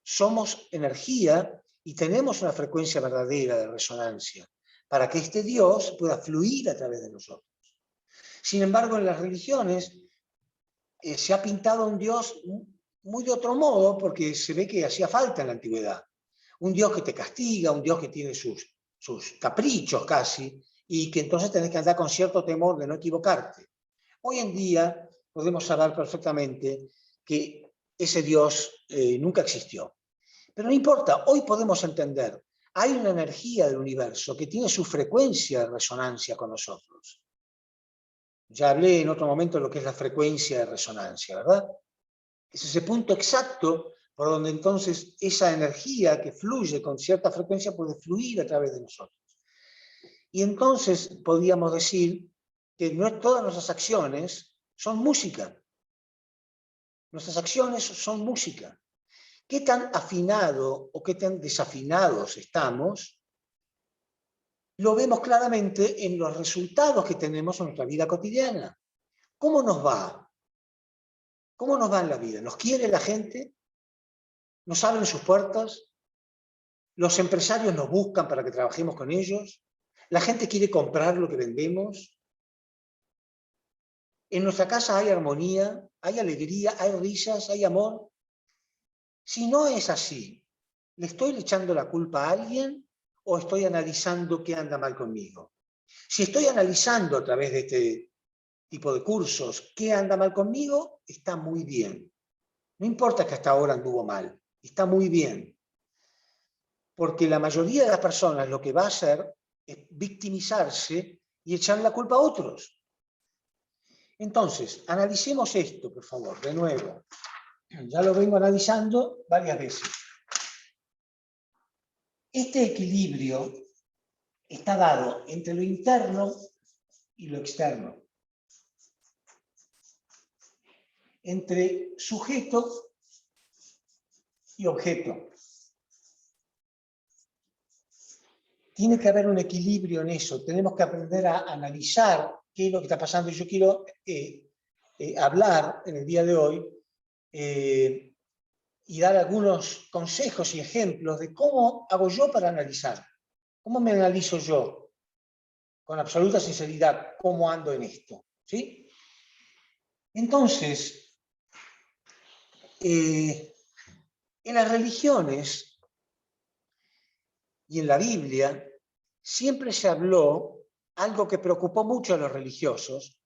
Somos energía y tenemos una frecuencia verdadera de resonancia para que este Dios pueda fluir a través de nosotros. Sin embargo, en las religiones se ha pintado un Dios muy de otro modo porque se ve que hacía falta en la antigüedad. Un Dios que te castiga, un Dios que tiene sus caprichos casi, y que entonces tenés que andar con cierto temor de no equivocarte. Hoy en día podemos saber perfectamente que ese Dios nunca existió. Pero no importa, hoy podemos entender, hay una energía del universo que tiene su frecuencia de resonancia con nosotros. Ya hablé en otro momento de lo que es la frecuencia de resonancia, ¿verdad? Es ese punto exacto por donde entonces esa energía que fluye con cierta frecuencia puede fluir a través de nosotros. Y entonces podríamos decir que todas nuestras acciones son música. Nuestras acciones son música. ¿Qué tan afinado o qué tan desafinados estamos? Lo vemos claramente en los resultados que tenemos en nuestra vida cotidiana. ¿Cómo nos va? ¿Cómo nos va en la vida? ¿Nos quiere la gente? ¿Nos abren sus puertas? ¿Los empresarios nos buscan para que trabajemos con ellos? ¿La gente quiere comprar lo que vendemos? ¿En nuestra casa hay armonía, hay alegría, hay risas, hay amor? Si no es así, ¿le estoy echando la culpa a alguien o estoy analizando qué anda mal conmigo? Si estoy analizando a través de este tipo de cursos qué anda mal conmigo, está muy bien. No importa que hasta ahora anduvo mal, está muy bien. porque la mayoría de las personas lo que va a hacer es victimizarse y echar la culpa a otros. Entonces, analicemos esto, por favor, de nuevo. Ya lo vengo analizando varias veces. Este equilibrio está dado entre lo interno y lo externo, entre sujeto y objeto. Tiene que haber un equilibrio en eso. Tenemos que aprender a analizar qué es lo que está pasando. Y yo quiero hablar en el día de hoy y dar algunos consejos y ejemplos de cómo hago yo para analizar. ¿Cómo me analizo yo? Con absoluta sinceridad, ¿cómo ando en esto? ¿Sí? Entonces, en las religiones y en la Biblia siempre se habló algo que preocupó mucho a los religiosos,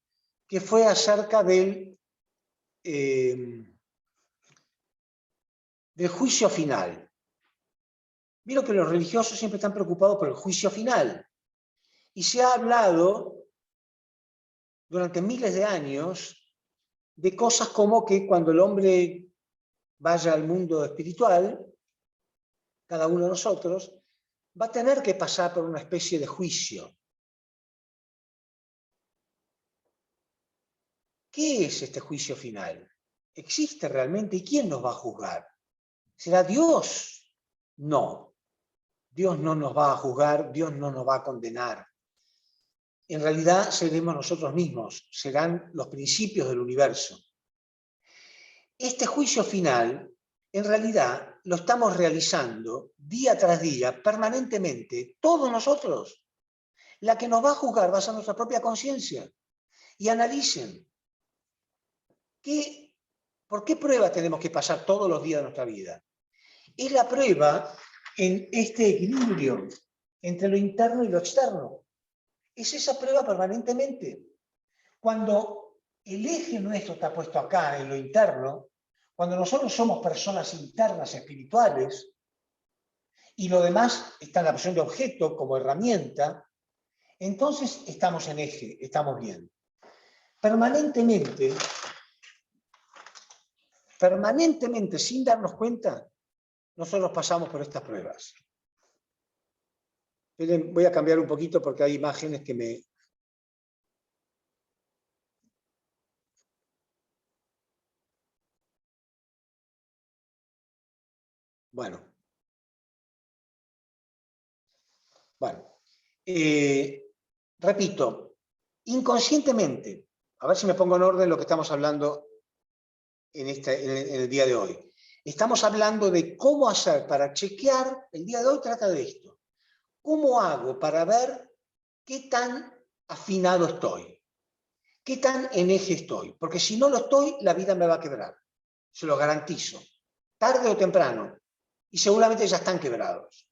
que fue acerca del juicio final. Vieron que los religiosos siempre están preocupados por el juicio final. Y se ha hablado durante miles de años de cosas como que cuando el hombre vaya al mundo espiritual, cada uno de nosotros, va a tener que pasar por una especie de juicio. ¿Qué es este juicio final? ¿Existe realmente? ¿Y quién nos va a juzgar? ¿Será Dios? No. Dios no nos va a juzgar, Dios no nos va a condenar. En realidad seremos nosotros mismos, serán los principios del universo. Este juicio final, en realidad, lo estamos realizando día tras día, permanentemente, todos nosotros. La que nos va a juzgar va a ser nuestra propia conciencia. Y analicen, ¿por qué prueba tenemos que pasar todos los días de nuestra vida? Es la prueba en este equilibrio entre lo interno y lo externo. Es esa prueba permanentemente. Cuando el eje nuestro está puesto acá, en lo interno, cuando nosotros somos personas internas espirituales y lo demás está en la posición de objeto como herramienta, entonces estamos en eje, estamos bien. Permanentemente, sin darnos cuenta, nosotros pasamos por estas pruebas. Miren, voy a cambiar un poquito porque hay imágenes que me... Bueno, repito, inconscientemente, a ver si me pongo en orden lo que estamos hablando en el día de hoy. Estamos hablando de cómo hacer para chequear, el día de hoy trata de esto. ¿Cómo hago para ver qué tan afinado estoy? ¿Qué tan en eje estoy? Porque si no lo estoy, la vida me va a quebrar. Se lo garantizo. Tarde o temprano. Y seguramente ya están quebrados.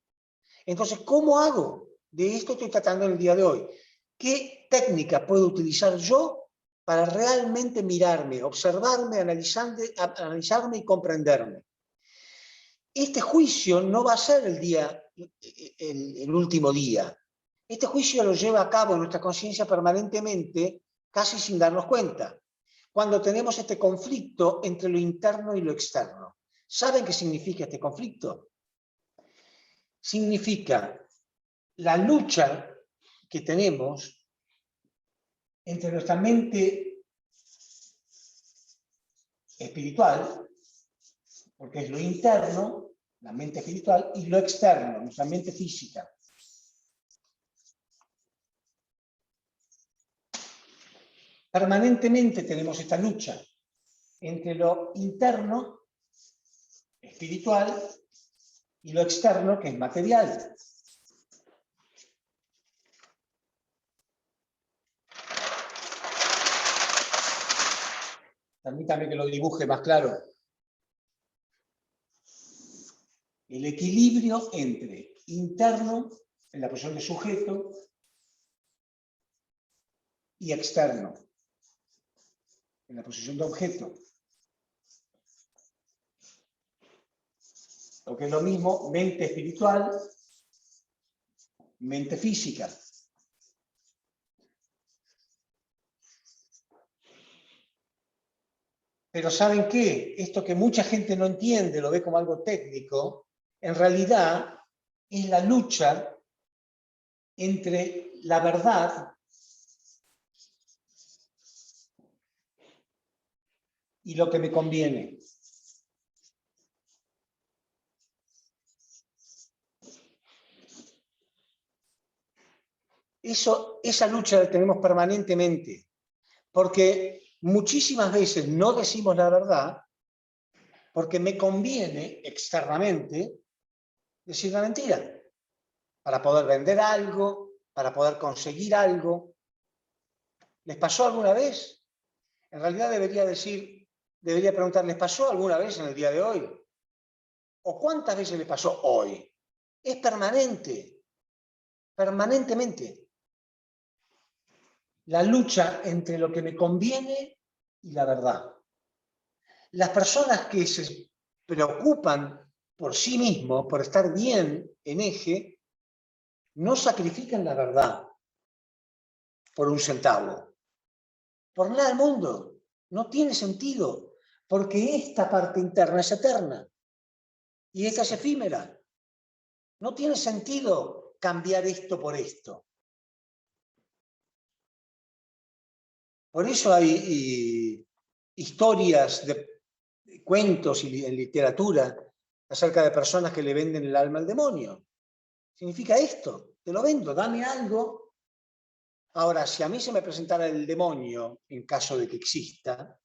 Entonces, ¿cómo hago? De esto estoy tratando en el día de hoy. ¿Qué técnica puedo utilizar yo para realmente mirarme, observarme, analizarme y comprenderme? Este juicio no va a ser el último día. Este juicio lo lleva a cabo nuestra conciencia permanentemente, casi sin darnos cuenta. Cuando tenemos este conflicto entre lo interno y lo externo. ¿Saben qué significa este conflicto? Significa la lucha que tenemos entre nuestra mente espiritual, porque es lo interno, la mente espiritual, y lo externo, nuestra mente física. Permanentemente tenemos esta lucha entre lo interno, espiritual, y lo externo, que es material. Permítame que lo dibuje más claro. El equilibrio entre interno, en la posición de sujeto, y externo, en la posición de objeto. o que es lo mismo, mente espiritual, mente física. Pero ¿saben qué? Esto que mucha gente no entiende, lo ve como algo técnico, en realidad es la lucha entre la verdad y lo que me conviene. Esa lucha la tenemos permanentemente, porque muchísimas veces no decimos la verdad porque me conviene externamente decir la mentira, para poder vender algo, para poder conseguir algo. ¿Les pasó alguna vez? En realidad debería preguntar, ¿les pasó alguna vez en el día de hoy? ¿O cuántas veces les pasó hoy? Es permanente, permanentemente. La lucha entre lo que me conviene y la verdad. Las personas que se preocupan por sí mismos, por estar bien en eje, no sacrifican la verdad por un centavo. Por nada del mundo. No tiene sentido, porque esta parte interna es eterna y esta es efímera. No tiene sentido cambiar esto por esto. Por eso hay historias de cuentos y en literatura acerca de personas que le venden el alma al demonio. Significa esto, te lo vendo, dame algo. Ahora, si a mí se me presentara el demonio, en caso de que exista,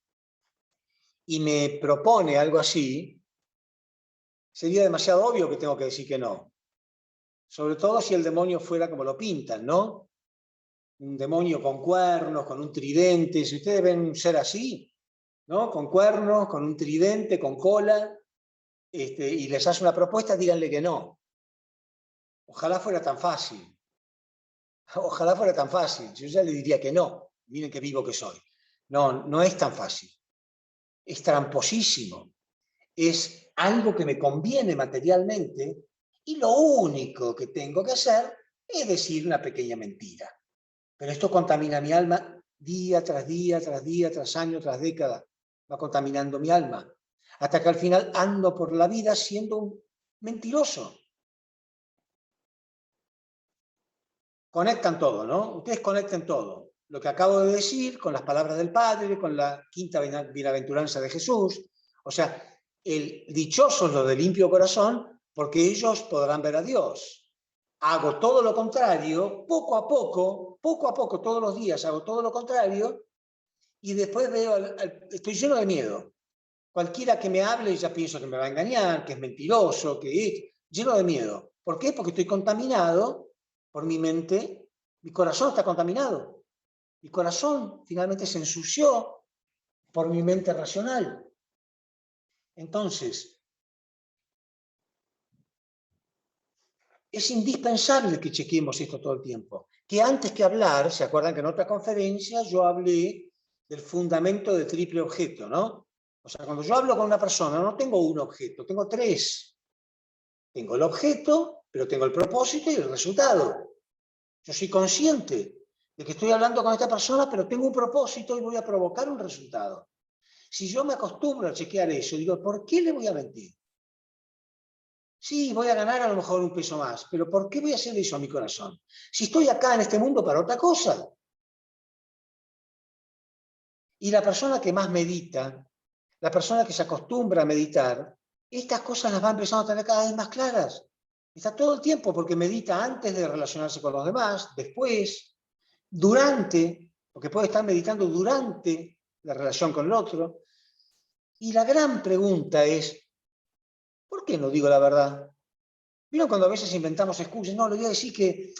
y me propone algo así, sería demasiado obvio que tengo que decir que no. Sobre todo si el demonio fuera como lo pintan, ¿no? Un demonio con cuernos, con un tridente. Si ustedes ven un ser así, ¿no? Con cuernos, con un tridente, con cola, y les hace una propuesta, díganle que no. Ojalá fuera tan fácil. Ojalá fuera tan fácil. Yo ya le diría que no. Miren qué vivo que soy. No, no es tan fácil. Es tramposísimo. Es algo que me conviene materialmente y lo único que tengo que hacer es decir una pequeña mentira. Pero esto contamina mi alma día tras día, tras día, tras año, tras década. Va contaminando mi alma. Hasta que al final ando por la vida siendo un mentiroso. Conectan todo, ¿no? Ustedes conecten todo. Lo que acabo de decir con las palabras del Padre, con la quinta bienaventuranza de Jesús. O sea, el dichosos los de limpio corazón, porque ellos podrán ver a Dios. Hago todo lo contrario, poco a poco, todos los días hago todo lo contrario, y después veo, estoy lleno de miedo. Cualquiera que me hable ya pienso que me va a engañar, que es mentiroso, que es lleno de miedo. ¿Por qué? Porque estoy contaminado por mi mente, mi corazón está contaminado. Mi corazón finalmente se ensució por mi mente racional. Entonces, es indispensable que chequemos esto todo el tiempo. Que antes que hablar, ¿se acuerdan que en otra conferencia yo hablé del fundamento del triple objeto, ¿no? O sea, cuando yo hablo con una persona, no tengo un objeto, tengo tres. Tengo el objeto, pero tengo el propósito y el resultado. Yo soy consciente de que estoy hablando con esta persona, pero tengo un propósito y voy a provocar un resultado. Si yo me acostumbro a chequear eso, digo, ¿por qué le voy a mentir? Sí, voy a ganar a lo mejor un peso más, pero ¿por qué voy a hacer eso a mi corazón? Si estoy acá en este mundo para otra cosa. Y la persona que más medita, la persona que se acostumbra a meditar, estas cosas las va empezando a tener cada vez más claras. Está todo el tiempo porque medita antes de relacionarse con los demás, después, durante, porque puede estar meditando durante la relación con el otro. Y la gran pregunta es, ¿por qué no digo la verdad? ¿Vieron cuando a veces inventamos excusas? No, le voy a decir que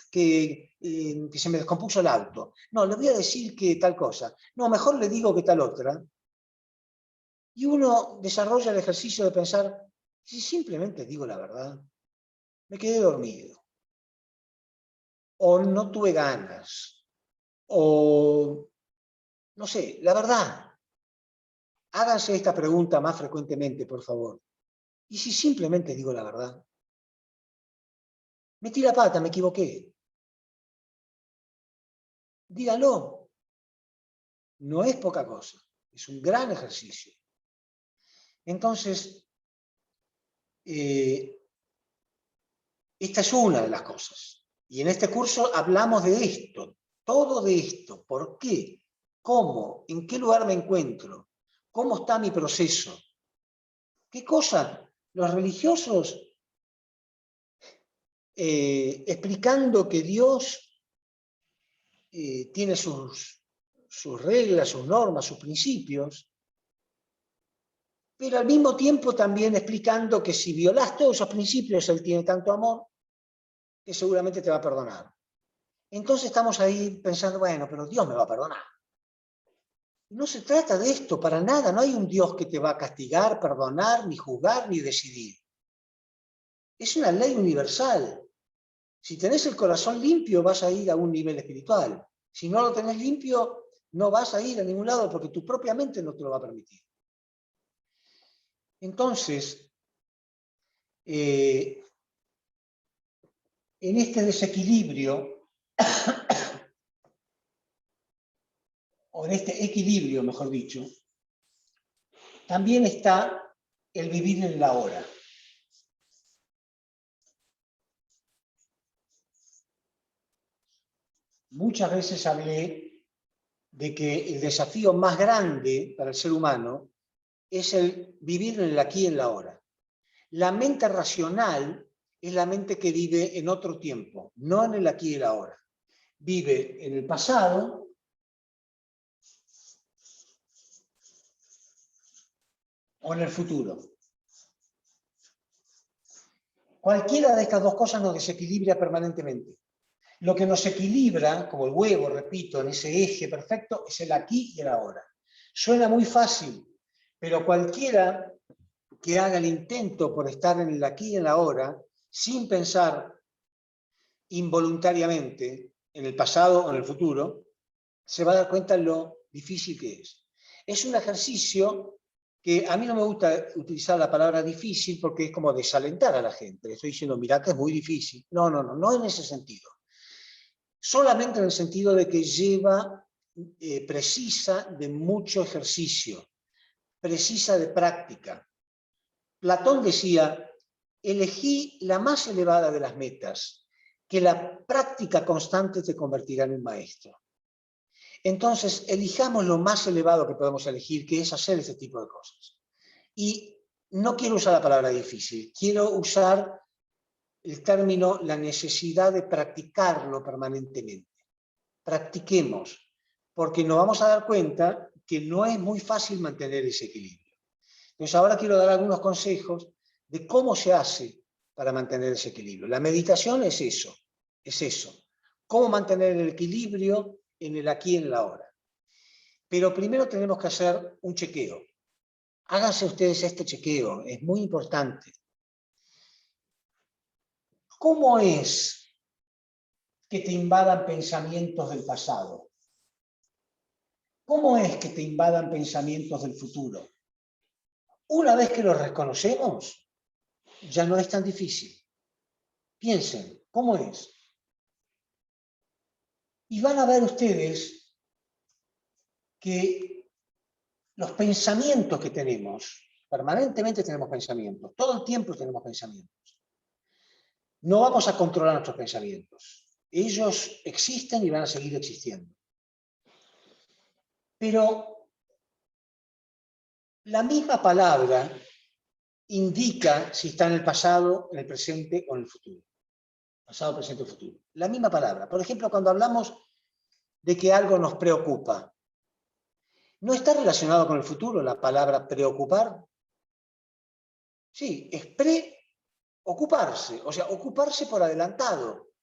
se me descompuso el auto. No, le voy a decir que tal cosa. No, mejor le digo que tal otra. Y uno desarrolla el ejercicio de pensar, si simplemente digo la verdad, me quedé dormido, o no tuve ganas, o no sé, la verdad. Háganse esta pregunta más frecuentemente, por favor. ¿Y si simplemente digo la verdad? Metí la pata, me equivoqué. Dígalo. No es poca cosa, es un gran ejercicio. Entonces, esta es una de las cosas. Y en este curso hablamos de esto, todo de esto. ¿Por qué? ¿Cómo? ¿En qué lugar me encuentro? ¿Cómo está mi proceso? ¿Qué cosa? Los religiosos explicando que Dios tiene sus reglas, sus normas, sus principios, pero al mismo tiempo también explicando que si violas todos esos principios, Él tiene tanto amor que seguramente te va a perdonar. Entonces estamos ahí pensando, bueno, pero Dios me va a perdonar. No se trata de esto para nada, no hay un Dios que te va a castigar, perdonar, ni juzgar, ni decidir. Es una ley universal. Si tenés el corazón limpio, vas a ir a un nivel espiritual. Si no lo tenés limpio, no vas a ir a ningún lado porque tu propia mente no te lo va a permitir. Entonces, en este desequilibrio, o en este equilibrio, mejor dicho, también está el vivir en la hora. Muchas veces hablé de que el desafío más grande para el ser humano es el vivir en el aquí y en la ahora. La mente racional es la mente que vive en otro tiempo, no en el aquí y el ahora. Vive en el pasado o en el futuro. Cualquiera de estas dos cosas nos desequilibra permanentemente. Lo que nos equilibra, como el huevo, repito, en ese eje perfecto, es el aquí y el ahora. Suena muy fácil, pero cualquiera que haga el intento por estar en el aquí y en el ahora, sin pensar involuntariamente en el pasado o en el futuro, se va a dar cuenta de lo difícil que es. Es un ejercicio que a mí no me gusta utilizar la palabra difícil porque es como desalentar a la gente. Le estoy diciendo, mirá que es muy difícil. No en ese sentido. Solamente en el sentido de que precisa de mucho ejercicio, precisa de práctica. Platón decía, elegí la más elevada de las metas, que la práctica constante te convertirá en un maestro. Entonces, elijamos lo más elevado que podemos elegir, que es hacer este tipo de cosas. Y no quiero usar la palabra difícil, quiero usar el término la necesidad de practicarlo permanentemente. Practiquemos, porque nos vamos a dar cuenta que no es muy fácil mantener ese equilibrio. Entonces, ahora quiero dar algunos consejos de cómo se hace para mantener ese equilibrio. La meditación es eso, es eso. Cómo mantener el equilibrio en el aquí y en la ahora. Pero primero tenemos que hacer un chequeo. Háganse ustedes este chequeo, es muy importante. ¿Cómo es que te invadan pensamientos del pasado? ¿Cómo es que te invadan pensamientos del futuro? Una vez que los reconocemos, ya no es tan difícil. Piensen, ¿cómo es? Y van a ver ustedes que los pensamientos que tenemos, permanentemente tenemos pensamientos, todo el tiempo tenemos pensamientos. No vamos a controlar nuestros pensamientos. Ellos existen y van a seguir existiendo. Pero la misma palabra indica si está en el pasado, en el presente o en el futuro. Pasado, presente o futuro. La misma palabra. Por ejemplo, cuando hablamos de que algo nos preocupa, ¿no está relacionado con el futuro la palabra preocupar? Sí, es preocuparse, o sea, ocuparse por adelantado.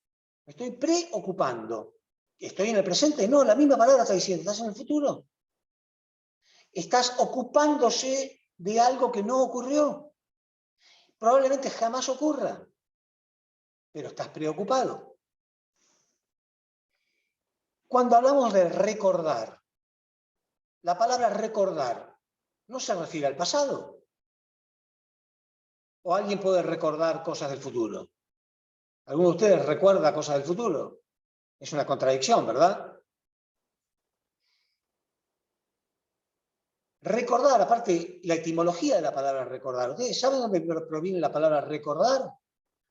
Me estoy preocupando. ¿Estoy en el presente? No, la misma palabra está diciendo, ¿estás en el futuro? Estás ocupándose de algo que no ocurrió. Probablemente jamás ocurra, pero estás preocupado. Cuando hablamos de recordar, la palabra recordar no se refiere al pasado. ¿O alguien puede recordar cosas del futuro? ¿Alguno de ustedes recuerda cosas del futuro? Es una contradicción, ¿verdad? Recordar, aparte, la etimología de la palabra recordar. ¿Ustedes saben dónde proviene la palabra recordar?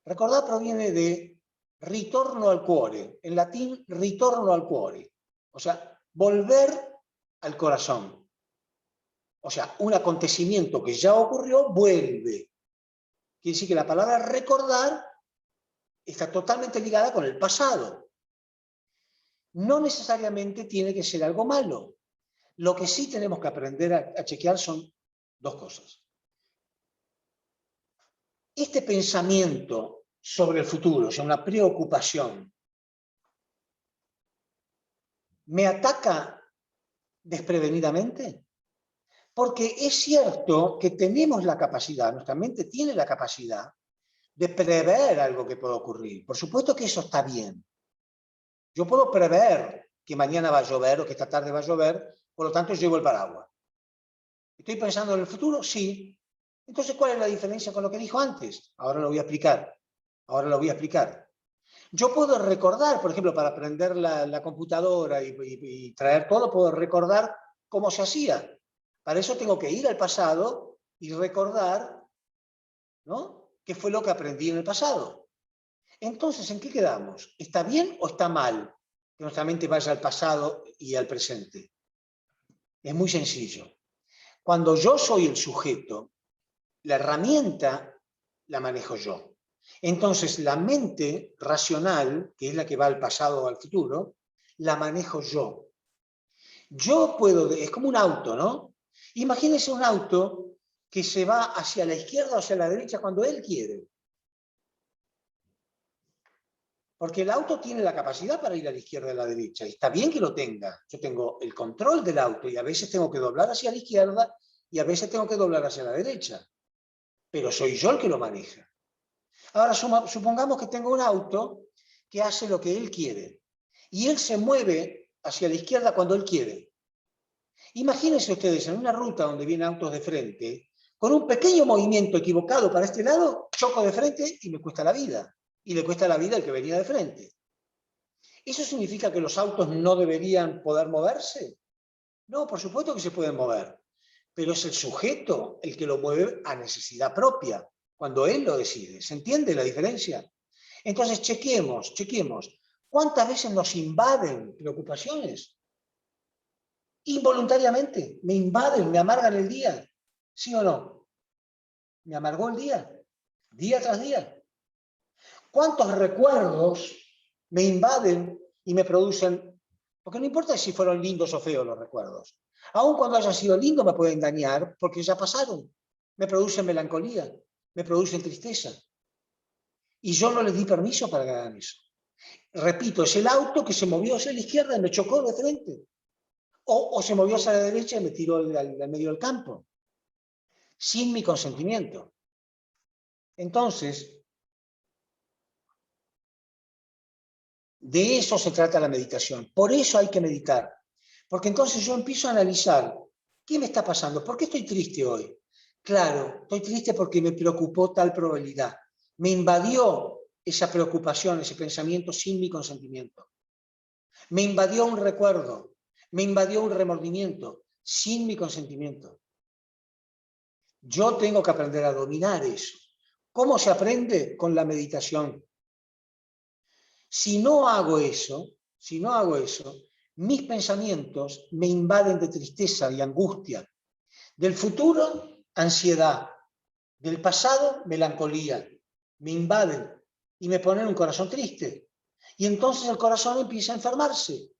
Recordar proviene de ritorno al cuore, en latín ritorno al cuore, o sea, volver al corazón. O sea, un acontecimiento que ya ocurrió vuelve. Quiere decir que la palabra recordar está totalmente ligada con el pasado. No necesariamente tiene que ser algo malo. Lo que sí tenemos que aprender a chequear son dos cosas. Este pensamiento sobre el futuro, o sea, una preocupación, ¿me ataca desprevenidamente? Porque es cierto que tenemos la capacidad, nuestra mente tiene la capacidad de prever algo que pueda ocurrir. Por supuesto que eso está bien. Yo puedo prever que mañana va a llover o que esta tarde va a llover, por lo tanto llevo el paraguas. ¿Estoy pensando en el futuro? Sí. Entonces, ¿cuál es la diferencia con lo que dijo antes? Ahora lo voy a explicar. Ahora lo voy a explicar. Yo puedo recordar, por ejemplo, para aprender la computadora y traer todo, puedo recordar cómo se hacía. Para eso tengo que ir al pasado y recordar, ¿no?, qué fue lo que aprendí en el pasado. Entonces, ¿en qué quedamos? ¿Está bien o está mal que nuestra mente vaya al pasado y al presente? Es muy sencillo. Cuando yo soy el sujeto, la herramienta la manejo yo. Entonces, la mente racional, que es la que va al pasado o al futuro, la manejo yo. Yo puedo, es como un auto, ¿no? Imagínense un auto que se va hacia la izquierda o hacia la derecha cuando él quiere. Porque el auto tiene la capacidad para ir a la izquierda y a la derecha. Y está bien que lo tenga. Yo tengo el control del auto y a veces tengo que doblar hacia la izquierda y a veces tengo que doblar hacia la derecha. Pero soy yo el que lo maneja. Ahora supongamos que tengo un auto que hace lo que él quiere y él se mueve hacia la izquierda cuando él quiere. Imagínense ustedes en una ruta donde vienen autos de frente, con un pequeño movimiento equivocado para este lado, choco de frente y me cuesta la vida. Y le cuesta la vida al que venía de frente. ¿Eso significa que los autos no deberían poder moverse? No, por supuesto que se pueden mover, pero es el sujeto el que lo mueve a necesidad propia, cuando él lo decide. ¿Se entiende la diferencia? Entonces, chequemos. ¿Cuántas veces nos invaden preocupaciones? Involuntariamente, me invaden, me amargan el día. ¿Sí o no? Me amargó el día tras día. ¿Cuántos recuerdos me invaden y me producen? Porque no importa si fueron lindos o feos los recuerdos. Aun cuando hayan sido lindos me pueden dañar porque ya pasaron. Me producen melancolía, me producen tristeza. Y yo no les di permiso para que hagan eso. Repito, es el auto que se movió hacia la izquierda y me chocó de frente. O se movió hacia la derecha y me tiró al medio del campo. Sin mi consentimiento. Entonces, de eso se trata la meditación. Por eso hay que meditar. Porque entonces yo empiezo a analizar, ¿qué me está pasando? ¿Por qué estoy triste hoy? Claro, estoy triste porque me preocupó tal probabilidad. Me invadió esa preocupación, ese pensamiento sin mi consentimiento. Me invadió un recuerdo, me invadió un remordimiento sin mi consentimiento. Yo tengo que aprender a dominar eso. ¿Cómo se aprende? Con la meditación. Si no hago eso, mis pensamientos me invaden de tristeza y angustia. Del futuro, ansiedad. Del pasado, melancolía. Me invaden y me ponen un corazón triste. Y entonces el corazón empieza a enfermarse.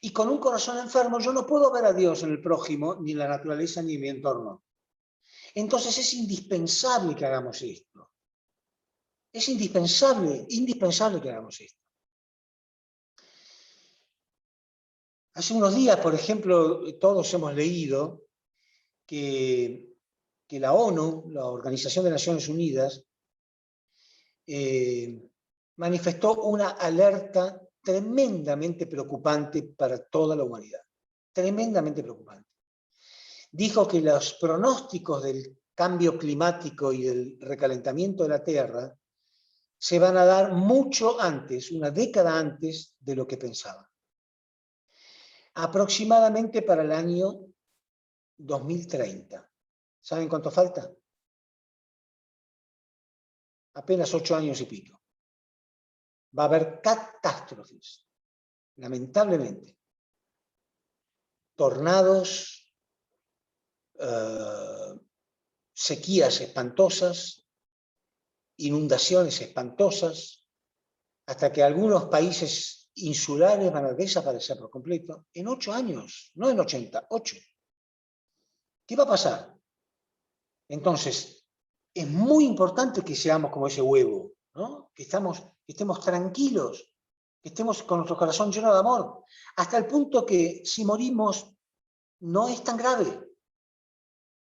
Y con un corazón enfermo yo no puedo ver a Dios en el prójimo, ni en la naturaleza, ni en mi entorno. Entonces es indispensable que hagamos esto. Es indispensable que hagamos esto. Hace unos días, por ejemplo, todos hemos leído que la ONU, la Organización de Naciones Unidas, manifestó una alerta tremendamente preocupante para toda la humanidad. Tremendamente preocupante. Dijo que los pronósticos del cambio climático y del recalentamiento de la Tierra se van a dar mucho antes, una década antes de lo que pensaban. Aproximadamente para el año 2030. ¿Saben cuánto falta? Apenas 8 años y pico. Va a haber catástrofes, lamentablemente. Tornados, sequías espantosas, inundaciones espantosas, hasta que algunos países insulares van a desaparecer por completo en 8 años, no en 80, 8. ¿Qué va a pasar? Entonces, es muy importante que seamos como ese huevo, ¿no? Que estemos tranquilos, que estemos con nuestro corazón lleno de amor, hasta el punto que si morimos no es tan grave,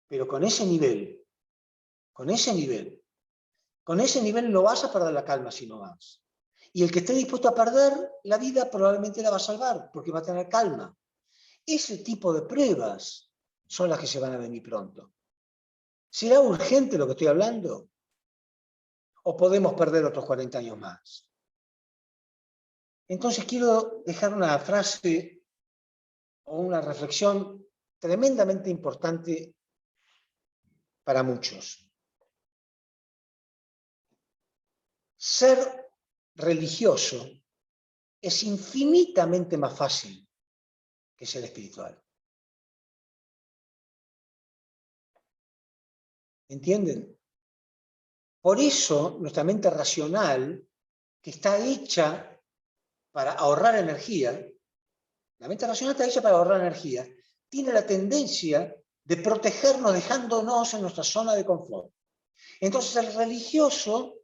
pero con ese nivel no vas a perder la calma si no vas. Y el que esté dispuesto a perder la vida probablemente la va a salvar, porque va a tener calma. Ese tipo de pruebas son las que se van a venir pronto. ¿Será urgente lo que estoy hablando? ¿O podemos perder otros 40 años más? Entonces quiero dejar una frase o una reflexión tremendamente importante para muchos. Ser religioso es infinitamente más fácil que ser espiritual. ¿Entienden? Por eso nuestra mente racional, que está hecha para ahorrar energía, la mente racional está hecha para ahorrar energía, tiene la tendencia de protegernos dejándonos en nuestra zona de confort. Entonces el religioso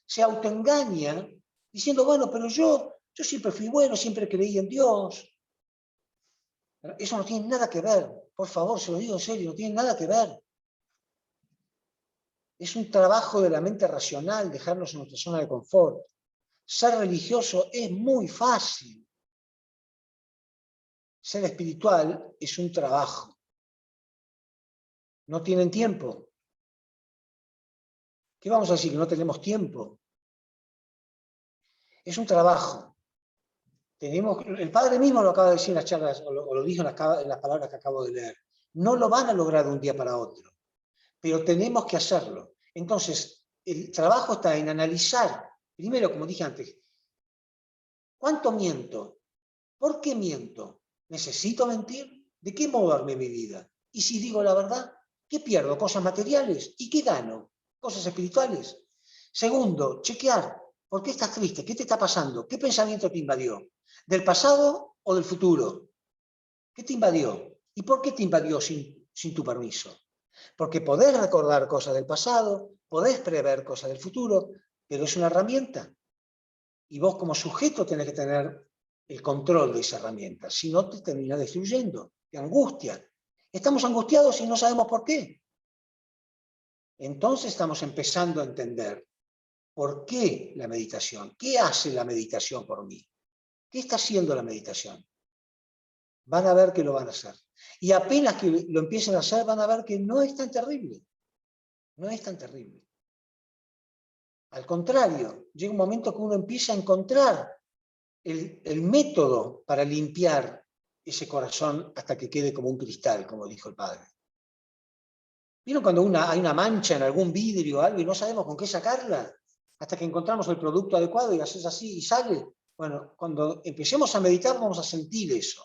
se autoengaña diciendo, bueno, pero yo siempre fui bueno, siempre creí en Dios. Eso no tiene nada que ver, por favor, se lo digo en serio, no tiene nada que ver. Es un trabajo de la mente racional dejarnos en nuestra zona de confort. Ser religioso es muy fácil. Ser espiritual es un trabajo. ¿No tienen tiempo? ¿Qué vamos a decir? ¿Que no tenemos tiempo? Es un trabajo. El Padre mismo lo acaba de decir en las charlas, o lo dijo en las palabras que acabo de leer. No lo van a lograr de un día para otro, pero tenemos que hacerlo. Entonces, el trabajo está en analizar, primero, como dije antes, ¿cuánto miento? ¿Por qué miento? ¿Necesito mentir? ¿De qué modo armé mi vida? Y si digo la verdad, ¿qué pierdo? ¿Cosas materiales? ¿Y qué gano? ¿Cosas espirituales? Segundo, chequear. ¿Por qué estás triste? ¿Qué te está pasando? ¿Qué pensamiento te invadió? ¿Del pasado o del futuro? ¿Qué te invadió? ¿Y por qué te invadió sin tu permiso? Porque podés recordar cosas del pasado, podés prever cosas del futuro, pero es una herramienta. Y vos como sujeto tenés que tener el control de esa herramienta, si no te termina destruyendo, te angustia. Estamos angustiados y no sabemos por qué. Entonces estamos empezando a entender por qué la meditación, qué hace la meditación por mí, qué está haciendo la meditación. Van a ver que lo van a hacer. Y apenas que lo empiecen a hacer, van a ver que no es tan terrible. No es tan terrible. Al contrario, llega un momento que uno empieza a encontrar el método para limpiar ese corazón hasta que quede como un cristal, como dijo el Padre. ¿Vieron cuando hay una mancha en algún vidrio o algo y no sabemos con qué sacarla? Hasta que encontramos el producto adecuado y haces así y sale. Bueno, cuando empecemos a meditar vamos a sentir eso.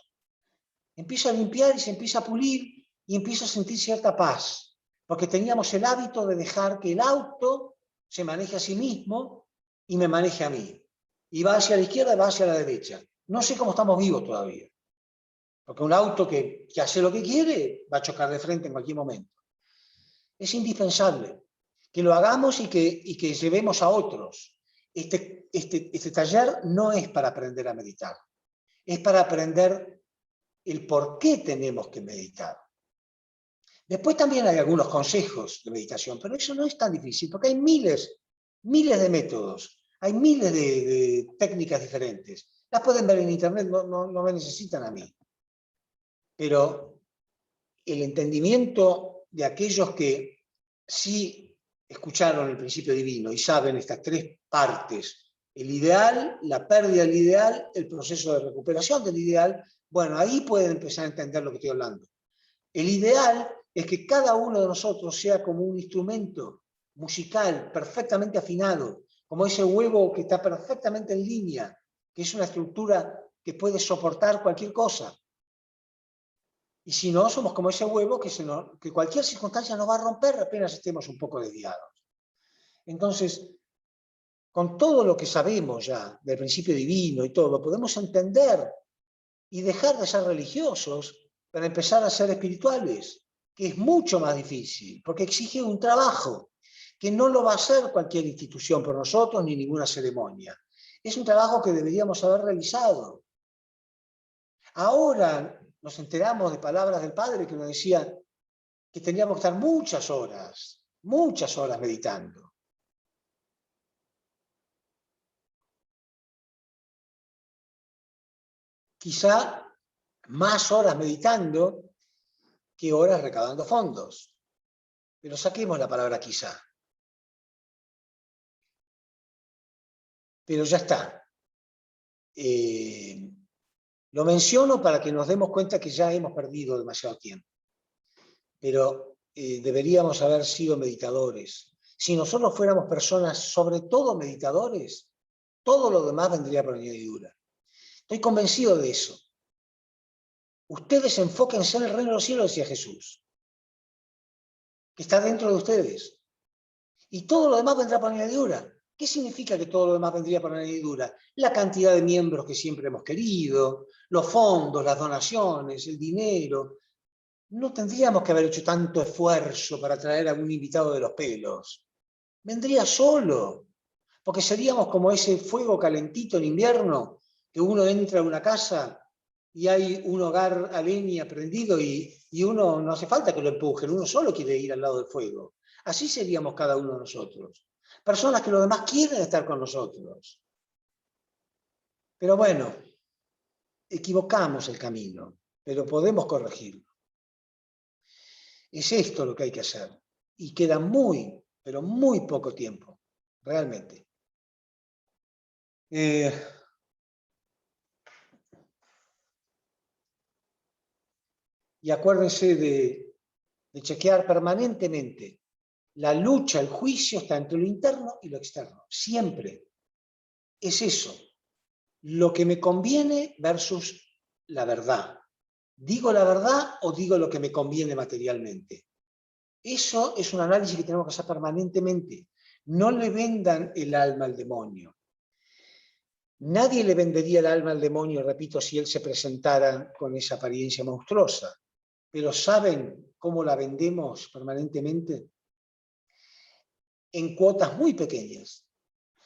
Empieza a limpiar y se empieza a pulir y empieza a sentir cierta paz. Porque teníamos el hábito de dejar que el auto se maneje a sí mismo y me maneje a mí. Y va hacia la izquierda y va hacia la derecha. No sé cómo estamos vivos todavía. Porque un auto que hace lo que quiere va a chocar de frente en cualquier momento. Es indispensable que lo hagamos y que llevemos a otros. Este taller no es para aprender a meditar. Es para aprender el por qué tenemos que meditar. Después también hay algunos consejos de meditación, pero eso no es tan difícil, porque hay miles de métodos, hay miles de técnicas diferentes. Las pueden ver en internet, no me necesitan a mí. Pero el entendimiento de aquellos que si escucharon el principio divino y saben estas tres partes, el ideal, la pérdida del ideal, el proceso de recuperación del ideal, bueno, ahí pueden empezar a entender lo que estoy hablando. El ideal es que cada uno de nosotros sea como un instrumento musical perfectamente afinado, como ese huevo que está perfectamente en línea, que es una estructura que puede soportar cualquier cosa. Y si no, somos como ese huevo que cualquier circunstancia nos va a romper apenas estemos un poco desviados. Entonces, con todo lo que sabemos ya del principio divino y todo, podemos entender y dejar de ser religiosos para empezar a ser espirituales, que es mucho más difícil, porque exige un trabajo que no lo va a hacer cualquier institución por nosotros ni ninguna ceremonia. Es un trabajo que deberíamos haber realizado. Ahora nos enteramos de palabras del Padre que nos decía que teníamos que estar muchas horas meditando. Quizá más horas meditando que horas recaudando fondos. Pero saquemos la palabra quizá. Pero ya está. Lo menciono para que nos demos cuenta que ya hemos perdido demasiado tiempo. Pero deberíamos haber sido meditadores. Si nosotros fuéramos personas, sobre todo meditadores, todo lo demás vendría por añadidura. Estoy convencido de eso. Ustedes enfóquense en el reino de los cielos, decía Jesús, que está dentro de ustedes. Y todo lo demás vendrá por añadidura. ¿Qué significa que todo lo demás vendría por añadidura? La cantidad de miembros que siempre hemos querido, los fondos, las donaciones, el dinero. No tendríamos que haber hecho tanto esfuerzo para traer a un invitado de los pelos. Vendría solo, porque seríamos como ese fuego calentito en invierno, que uno entra a una casa y hay un hogar a leña prendido y uno no hace falta que lo empujen, uno solo quiere ir al lado del fuego. Así seríamos cada uno de nosotros. Personas que los demás quieren estar con nosotros. Pero bueno, equivocamos el camino, pero podemos corregirlo. Es esto lo que hay que hacer. Y queda muy, pero muy poco tiempo, realmente. Y acuérdense de chequear permanentemente. La lucha, el juicio está entre lo interno y lo externo. Siempre. Es eso. Lo que me conviene versus la verdad. ¿Digo la verdad o digo lo que me conviene materialmente? Eso es un análisis que tenemos que hacer permanentemente. No le vendan el alma al demonio. Nadie le vendería el alma al demonio, repito, si él se presentara con esa apariencia monstruosa. Pero ¿saben cómo la vendemos permanentemente? En cuotas muy pequeñas.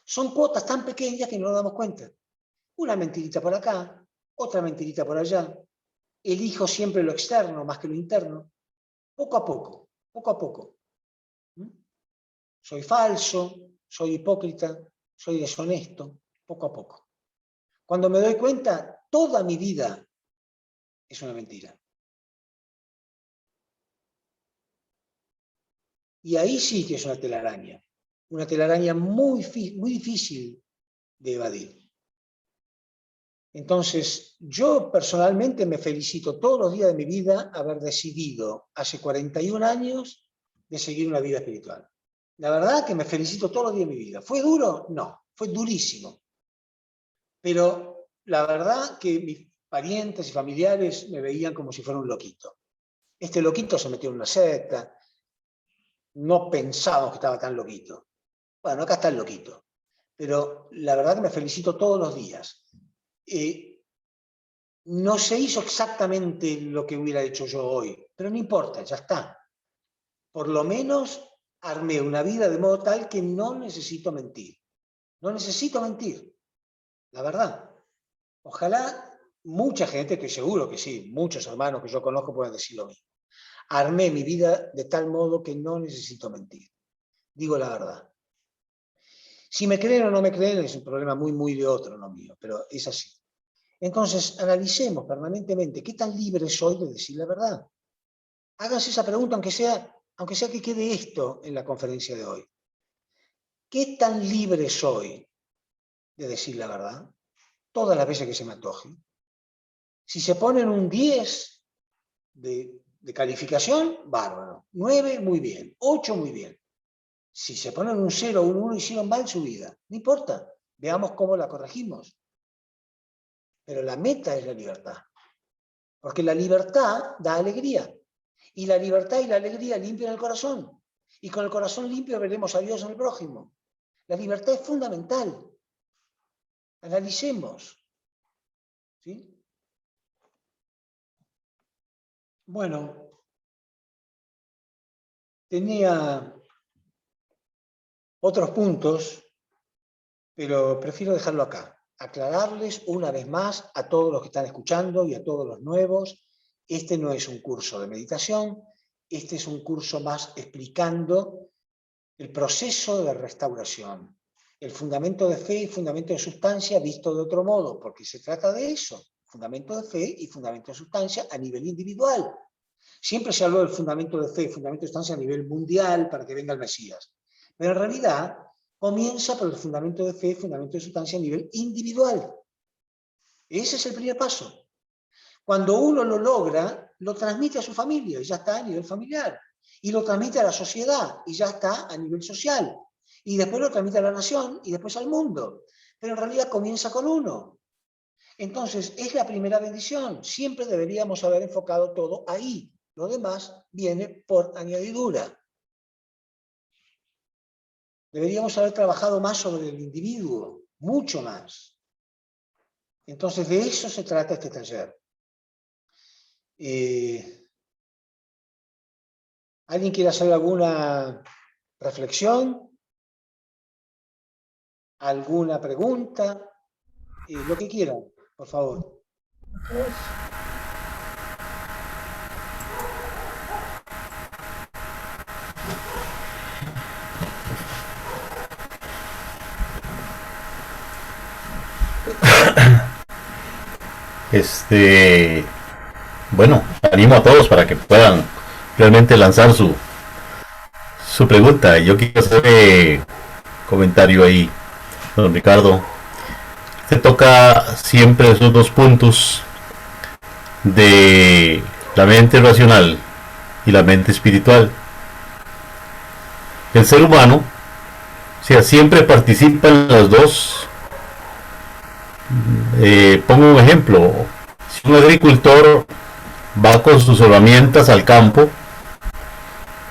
Son cuotas tan pequeñas que no nos damos cuenta. Una mentirita por acá, otra mentirita por allá. Elijo siempre lo externo más que lo interno. Poco a poco, poco a poco. Soy falso, soy hipócrita, soy deshonesto, poco a poco. Cuando me doy cuenta, toda mi vida es una mentira. Y ahí sí que es una telaraña muy difícil de evadir. Entonces, yo personalmente me felicito todos los días de mi vida haber decidido hace 41 años de seguir una vida espiritual. La verdad que me felicito todos los días de mi vida. ¿Fue duro? No, fue durísimo. Pero la verdad que mis parientes y familiares me veían como si fuera un loquito. Este loquito se metió en una secta, no pensamos que estaba tan loquito. Bueno, acá está el loquito. Pero la verdad que me felicito todos los días. No se hizo exactamente lo que hubiera hecho yo hoy, pero no importa, ya está. Por lo menos armé una vida de modo tal que no necesito mentir. No necesito mentir, la verdad. Ojalá mucha gente, que seguro que sí, muchos hermanos que yo conozco puedan decir lo mismo. Armé mi vida de tal modo que no necesito mentir. Digo la verdad. Si me creen o no me creen es un problema muy de otro, no mío, pero es así. Entonces, analicemos permanentemente qué tan libre soy de decir la verdad. Háganse esa pregunta, aunque sea aunque sea que quede esto en la conferencia de hoy. ¿Qué tan libre soy de decir la verdad? Todas las veces que se me antoje. Si se ponen un 10 de calificación, bárbaro. 9, muy bien. 8, muy bien. Si se ponen un 0 o un 1, hicieron mal su vida. No importa. Veamos cómo la corregimos. Pero la meta es la libertad. Porque la libertad da alegría. Y la libertad y la alegría limpian el corazón. Y con el corazón limpio veremos a Dios en el prójimo. La libertad es fundamental. Analicemos. ¿Sí? Bueno, tenía otros puntos, pero prefiero dejarlo acá. Aclararles una vez más a todos los que están escuchando y a todos los nuevos, este no es un curso de meditación, este es un curso más explicando el proceso de restauración, el fundamento de fe y fundamento de sustancia visto de otro modo, porque se trata de eso, fundamento de fe y fundamento de sustancia a nivel individual. Siempre se habló del fundamento de fe y fundamento de sustancia a nivel mundial para que venga el Mesías, pero en realidad comienza por el fundamento de fe y fundamento de sustancia a nivel individual. Ese es el primer paso. Cuando uno lo logra, lo transmite a su familia y ya está a nivel familiar. Y lo transmite a la sociedad y ya está a nivel social. Y después lo transmite a la nación y después al mundo. Pero en realidad comienza con uno. Entonces, es la primera bendición. Siempre deberíamos haber enfocado todo ahí. Lo demás viene por añadidura. Deberíamos haber trabajado más sobre el individuo, mucho más. Entonces, de eso se trata este taller. ¿Alguien quiere hacer alguna reflexión? ¿Alguna pregunta? Lo que quieran, por favor. Bueno, animo a todos para que puedan realmente lanzar su pregunta. Yo quiero hacer comentario ahí, don Ricardo. Se toca siempre esos dos puntos de la mente racional y la mente espiritual. El ser humano, o sea, siempre participa en las dos. Pongo un ejemplo. Si un agricultor va con sus herramientas al campo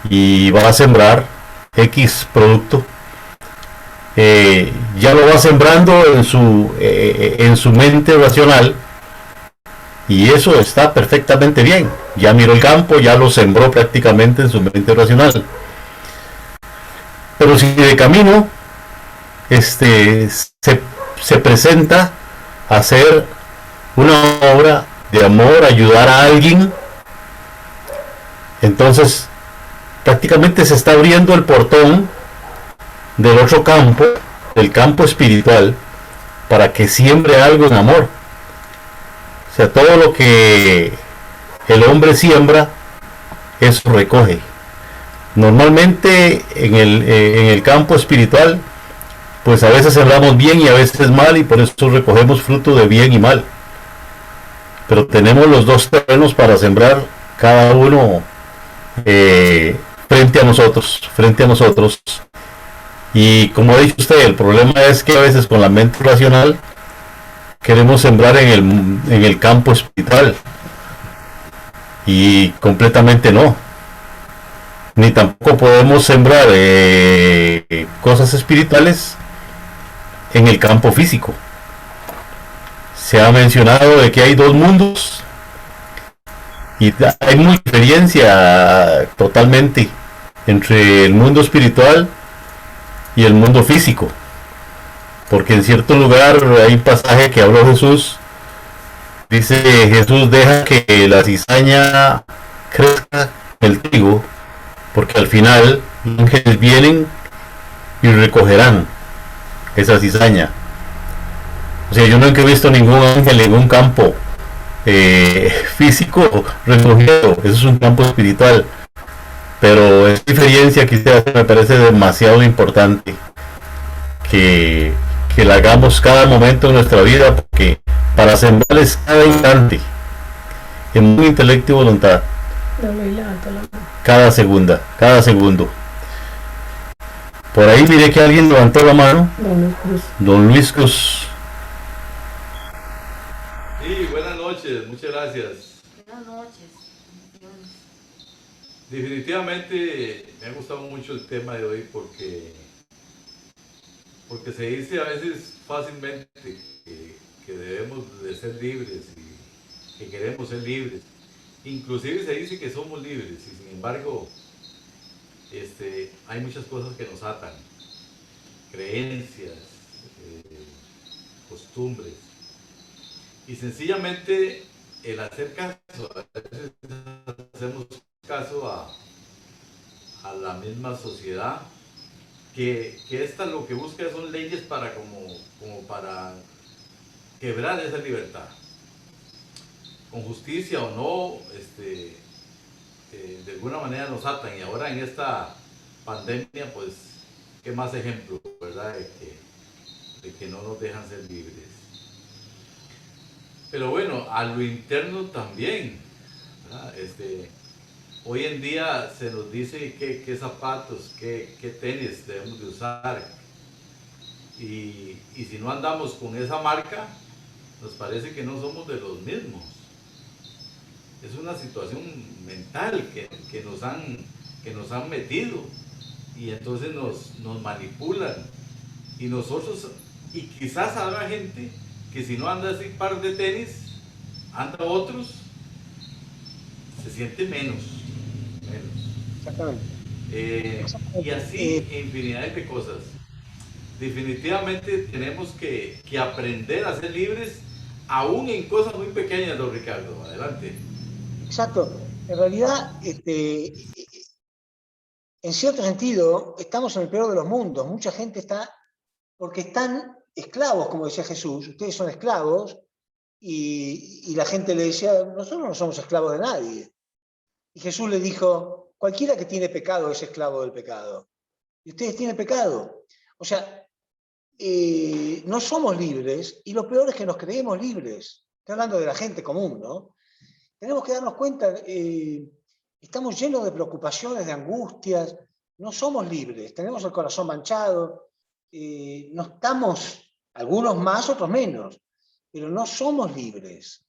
y va a sembrar X producto, ya lo va sembrando en su mente racional, y eso está perfectamente bien. Ya miró el campo, ya lo sembró prácticamente en su mente racional. Pero si de camino se presenta a hacer una obra de amor, ayudar a alguien, entonces prácticamente se está abriendo el portón del otro campo, del campo espiritual, para que siembre algo en amor. O sea, todo lo que el hombre siembra, eso recoge. Normalmente en el campo espiritual, pues a veces sembramos bien y a veces mal, y por eso recogemos fruto de bien y mal. Pero tenemos los dos terrenos para sembrar, cada uno frente a nosotros. Y como ha dicho usted, el problema es que a veces con la mente racional queremos sembrar en el campo espiritual, y completamente no. Ni tampoco podemos sembrar cosas espirituales en el campo físico. Se ha mencionado de que hay dos mundos, y hay una diferencia totalmente entre el mundo espiritual y el mundo físico, porque en cierto lugar hay un pasaje que habló Jesús. Dice: Jesús deja que la cizaña crezca en el trigo, porque al final los ángeles vienen y recogerán esa cizaña. O sea, yo nunca he visto ningún ángel en un campo físico recogido. Eso es un campo espiritual. Pero esa diferencia que usted hace me parece demasiado importante que, que la hagamos cada momento de nuestra vida, porque para sembrarles cada instante, en muy intelecto y voluntad, cada segunda, cada segundo. Por ahí miré que alguien levantó la mano. Don Luis Cruz. Sí, buenas noches, muchas gracias. Buenas noches. Definitivamente me ha gustado mucho el tema de hoy porque se dice a veces fácilmente que debemos de ser libres y que queremos ser libres. Inclusive se dice que somos libres y sin embargo hay muchas cosas que nos atan, creencias, costumbres. Y sencillamente el hacer caso, a veces hacemos caso a la misma sociedad, que esta lo que busca son leyes para como para quebrar esa libertad. Con justicia o no, de alguna manera nos atan, y ahora en esta pandemia, pues, qué más ejemplo, ¿verdad? De que no nos dejan ser libres. Pero bueno, a lo interno también, ¿verdad? Hoy en día se nos dice qué zapatos, qué tenis debemos de usar, y si no andamos con esa marca, nos parece que no somos de los mismos. Es una situación mental que nos han metido, y entonces nos manipulan, y quizás habrá gente que si no anda ese par de tenis, anda otros, se siente menos. Exactamente. Y así infinidad de cosas. Definitivamente tenemos que aprender a ser libres, aún en cosas muy pequeñas, don Ricardo. Adelante. Exacto. En realidad, en cierto sentido, estamos en el peor de los mundos. Mucha gente está, porque están esclavos, como decía Jesús, ustedes son esclavos, y la gente le decía, nosotros no somos esclavos de nadie. Y Jesús le dijo, cualquiera que tiene pecado es esclavo del pecado. Y ustedes tienen pecado. O sea, no somos libres, y lo peor es que nos creemos libres. Estoy hablando de la gente común, ¿no? Tenemos que darnos cuenta, estamos llenos de preocupaciones, de angustias, no somos libres, tenemos el corazón manchado, no estamos, algunos más, otros menos, pero no somos libres.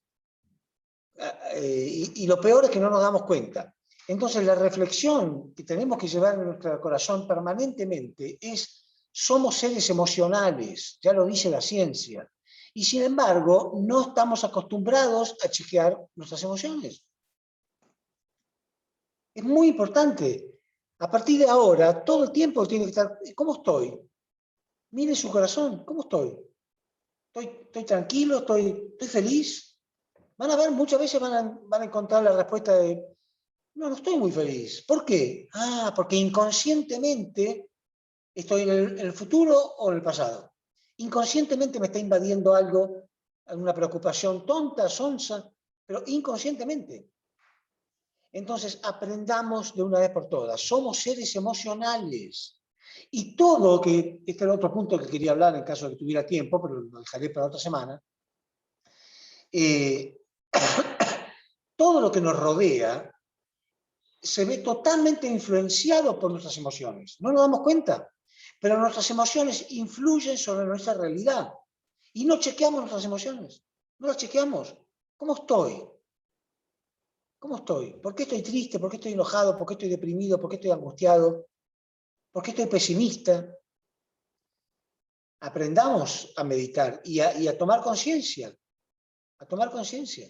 Y lo peor es que no nos damos cuenta. Entonces la reflexión que tenemos que llevar en nuestro corazón permanentemente es, somos seres emocionales, ya lo dice la ciencia, y sin embargo no estamos acostumbrados a chequear nuestras emociones. Es muy importante. A partir de ahora, todo el tiempo tiene que estar, ¿cómo estoy? Mire su corazón, ¿cómo estoy? ¿Estoy tranquilo? ¿Estoy feliz? Van a ver, muchas veces van a encontrar la respuesta de, no estoy muy feliz. ¿Por qué? Porque inconscientemente estoy en el futuro o en el pasado. Inconscientemente me está invadiendo algo, alguna preocupación tonta, sonsa, pero inconscientemente. Entonces, aprendamos de una vez por todas. Somos seres emocionales. Y todo, este es el otro punto que quería hablar en caso de que tuviera tiempo, pero lo dejaré para otra semana. Todo lo que nos rodea se ve totalmente influenciado por nuestras emociones. No nos damos cuenta, pero nuestras emociones influyen sobre nuestra realidad. Y no chequeamos nuestras emociones. No las chequeamos. ¿Cómo estoy? ¿Cómo estoy? ¿Por qué estoy triste? ¿Por qué estoy enojado? ¿Por qué estoy deprimido? ¿Por qué estoy angustiado? ¿Por qué estoy pesimista? Aprendamos a meditar y a tomar conciencia. A tomar conciencia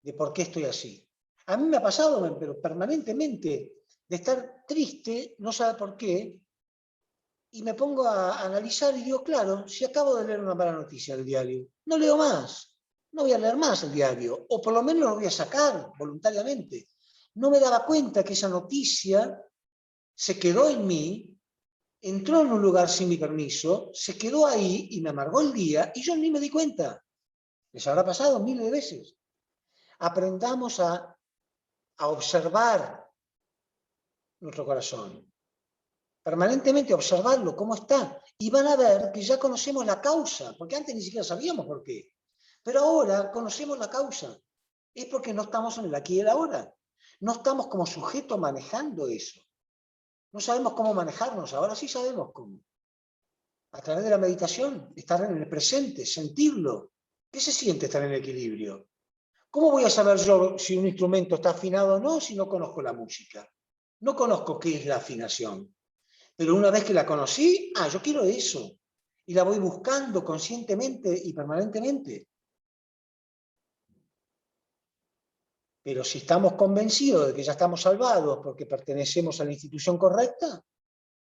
de por qué estoy así. A mí me ha pasado, pero permanentemente, de estar triste, no saber por qué, y me pongo a analizar y digo, claro, si acabo de leer una mala noticia del diario, no leo más. No voy a leer más el diario, o por lo menos lo voy a sacar voluntariamente. No me daba cuenta que esa noticia se quedó en mí, entró en un lugar sin mi permiso, se quedó ahí y me amargó el día y yo ni me di cuenta. Les habrá pasado miles de veces. Aprendamos a observar nuestro corazón. Permanentemente observarlo, cómo está. Y van a ver que ya conocemos la causa, porque antes ni siquiera sabíamos por qué. Pero ahora conocemos la causa. Es porque no estamos en el aquí y el ahora. No estamos como sujeto manejando eso. No sabemos cómo manejarnos, ahora sí sabemos cómo. A través de la meditación, estar en el presente, sentirlo. ¿Qué se siente estar en equilibrio? ¿Cómo voy a saber yo si un instrumento está afinado o no si no conozco la música? No conozco qué es la afinación. Pero una vez que la conocí, yo quiero eso. Y la voy buscando conscientemente y permanentemente. Pero si estamos convencidos de que ya estamos salvados porque pertenecemos a la institución correcta,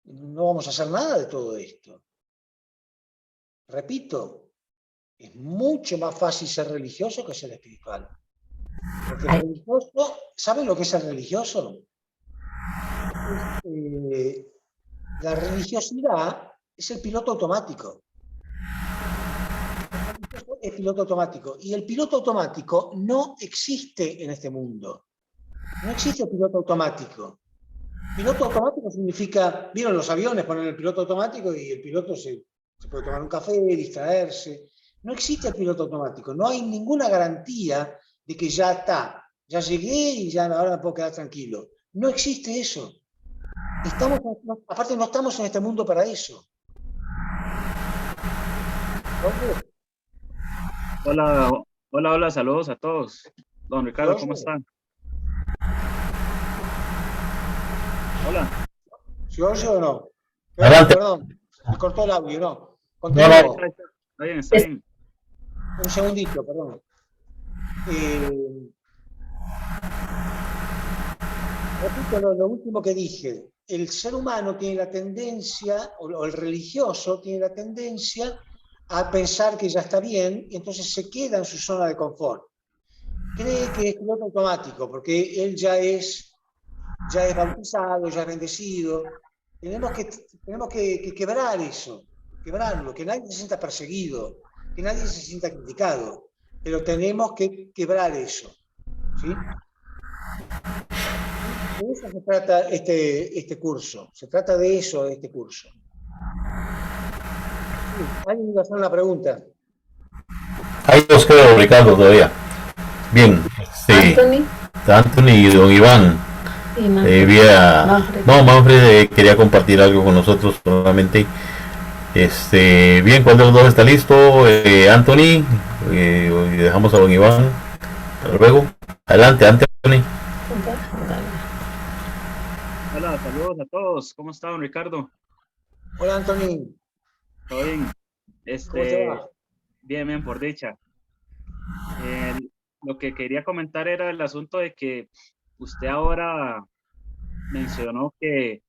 no vamos a hacer nada de todo esto. Repito, es mucho más fácil ser religioso que ser espiritual. Porque el religioso, ¿saben lo que es el religioso? La religiosidad es el piloto automático. El religioso es piloto automático. Y el piloto automático no existe en este mundo. No existe el piloto automático. Piloto automático significa, vieron los aviones, ponen el piloto automático y el piloto se puede tomar un café, distraerse. No existe el piloto automático, no hay ninguna garantía de que ya está, ya llegué y ya ahora me puedo quedar tranquilo. No existe eso. Aparte no estamos en este mundo para eso. Hola, hola, hola, saludos a todos. Don Ricardo, ¿cómo están? Hola. ¿Se oye o no? Adelante. Perdón, me cortó el audio, ¿no? No, Continúo. no. Está bien, está bien. Un segundito, perdón. Repito lo último que dije. El ser humano tiene la tendencia, o el religioso tiene la tendencia a pensar que ya está bien y entonces se queda en su zona de confort. Cree que es piloto automático porque él ya es bautizado, ya es bendecido. Tenemos que quebrar eso, quebrarlo, que nadie se sienta perseguido, que nadie se sienta criticado, pero tenemos que quebrar eso, ¿sí? De eso se trata este curso, se trata de eso este curso. Sí, alguien iba a hacer una pregunta. Ahí nos queda Ricardo todavía. Bien. Anthony y don Iván. Manfred quería compartir algo con nosotros solamente. Bien, ¿cuál de los dos está listo? Anthony, y dejamos a don Iván. Hasta luego. Adelante, Anthony. Hola, saludos a todos. ¿Cómo está, don Ricardo? Hola, Anthony. ¿Todo bien? ¿Cómo te va? Bien, bien, por dicha. Lo que quería comentar era el asunto de que usted ahora mencionó que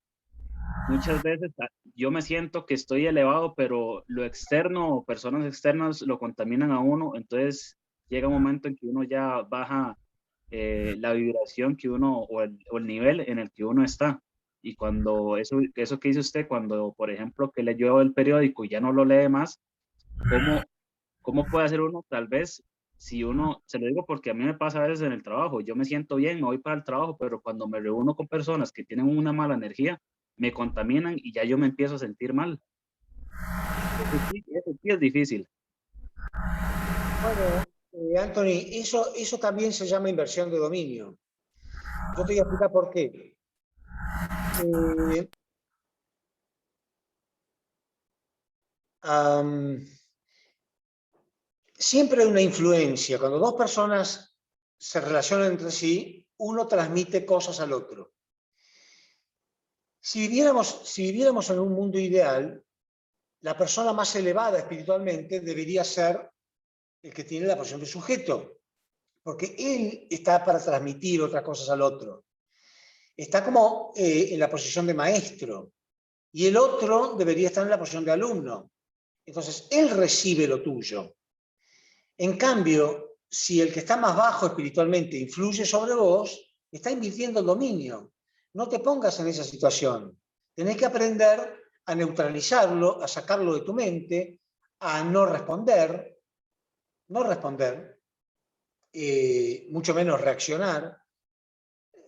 muchas veces yo me siento que estoy elevado, pero lo externo, personas externas lo contaminan a uno, entonces llega un momento en que uno ya baja la vibración que uno, o el nivel en el que uno está. Y cuando eso que dice usted, cuando, por ejemplo, que leyó el periódico y ya no lo lee más, ¿cómo puede hacer uno, tal vez, si uno, se lo digo porque a mí me pasa a veces en el trabajo, yo me siento bien, me voy para el trabajo, pero cuando me reúno con personas que tienen una mala energía, me contaminan y ya yo me empiezo a sentir mal. Eso sí es difícil. Bueno, Anthony, eso también se llama inversión de dominio. Yo te voy a explicar por qué. Siempre hay una influencia. Cuando dos personas se relacionan entre sí, uno transmite cosas al otro. Si viviéramos en un mundo ideal, la persona más elevada espiritualmente debería ser el que tiene la posición de sujeto, porque él está para transmitir otras cosas al otro. Está como en la posición de maestro, y el otro debería estar en la posición de alumno. Entonces, él recibe lo tuyo. En cambio, si el que está más bajo espiritualmente influye sobre vos, está invirtiendo el dominio. No te pongas en esa situación. Tenés que aprender a neutralizarlo, a sacarlo de tu mente, a no responder, mucho menos reaccionar.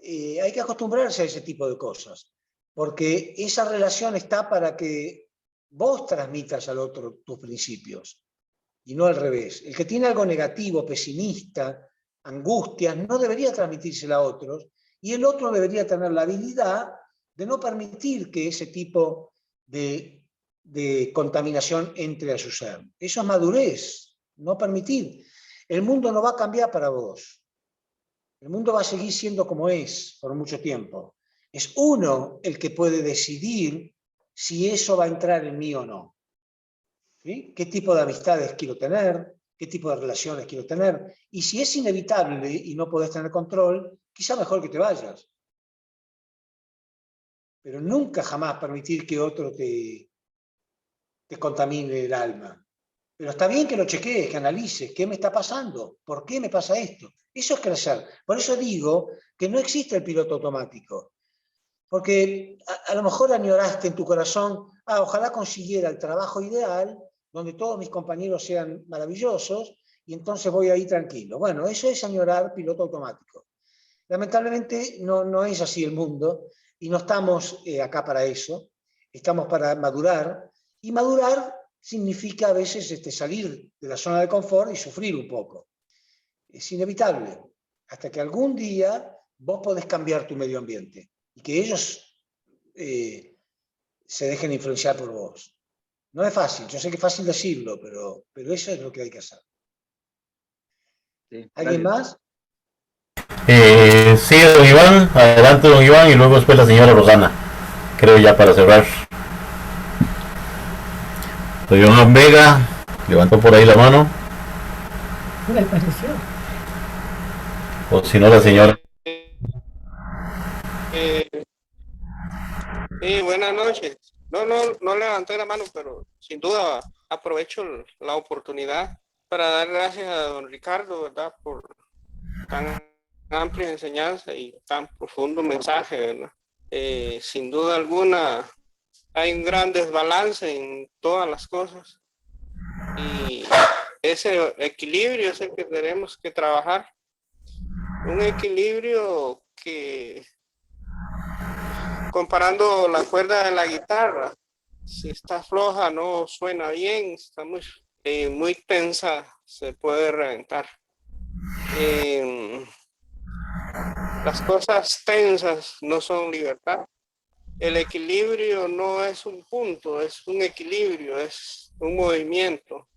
hay que acostumbrarse a ese tipo de cosas, porque esa relación está para que vos transmitas al otro tus principios, y no al revés. El que tiene algo negativo, pesimista, angustias, no debería transmitírsela a otros, y el otro debería tener la habilidad de no permitir que ese tipo de contaminación entre a su ser. Eso es madurez, no permitir. El mundo no va a cambiar para vos. El mundo va a seguir siendo como es por mucho tiempo. Es uno el que puede decidir si eso va a entrar en mí o no. ¿Sí? ¿Qué tipo de amistades quiero tener? ¿Qué tipo de relaciones quiero tener? Y si es inevitable y no podés tener control, quizá mejor que te vayas. Pero nunca jamás permitir que otro te contamine el alma. Pero está bien que lo chequees, que analices, ¿qué me está pasando? ¿Por qué me pasa esto? Eso es crecer. Por eso digo que no existe el piloto automático. Porque a lo mejor añoraste en tu corazón, ojalá consiguiera el trabajo ideal, donde todos mis compañeros sean maravillosos, y entonces voy ahí tranquilo. Bueno, eso es añorar piloto automático. Lamentablemente no es así el mundo, y no estamos acá para eso, estamos para madurar, y madurar significa a veces salir de la zona de confort y sufrir un poco. Es inevitable, hasta que algún día vos podés cambiar tu medio ambiente y que ellos se dejen influenciar por vos. No es fácil, yo sé que es fácil decirlo, pero eso es lo que hay que hacer. Sí, ¿Alguien gracias. más? Sí, don Iván, adelante don Iván y luego después la señora Rosana, creo ya para cerrar. Don Iván Vega, levantó por ahí la mano, Me pareció. o si no la señora. Eh, buenas noches. No levanté la mano, pero sin duda aprovecho la oportunidad para dar gracias a don Ricardo, ¿verdad? Por tan amplia enseñanza y tan profundo mensaje, ¿verdad? Sin duda alguna hay un gran desbalance en todas las cosas y ese equilibrio es el que tenemos que trabajar. Un equilibrio que, comparando la cuerda de la guitarra, si está floja no suena bien, está muy tensa, se puede reventar. Las cosas tensas no son libertad. El equilibrio no es un punto, es un equilibrio, es un movimiento.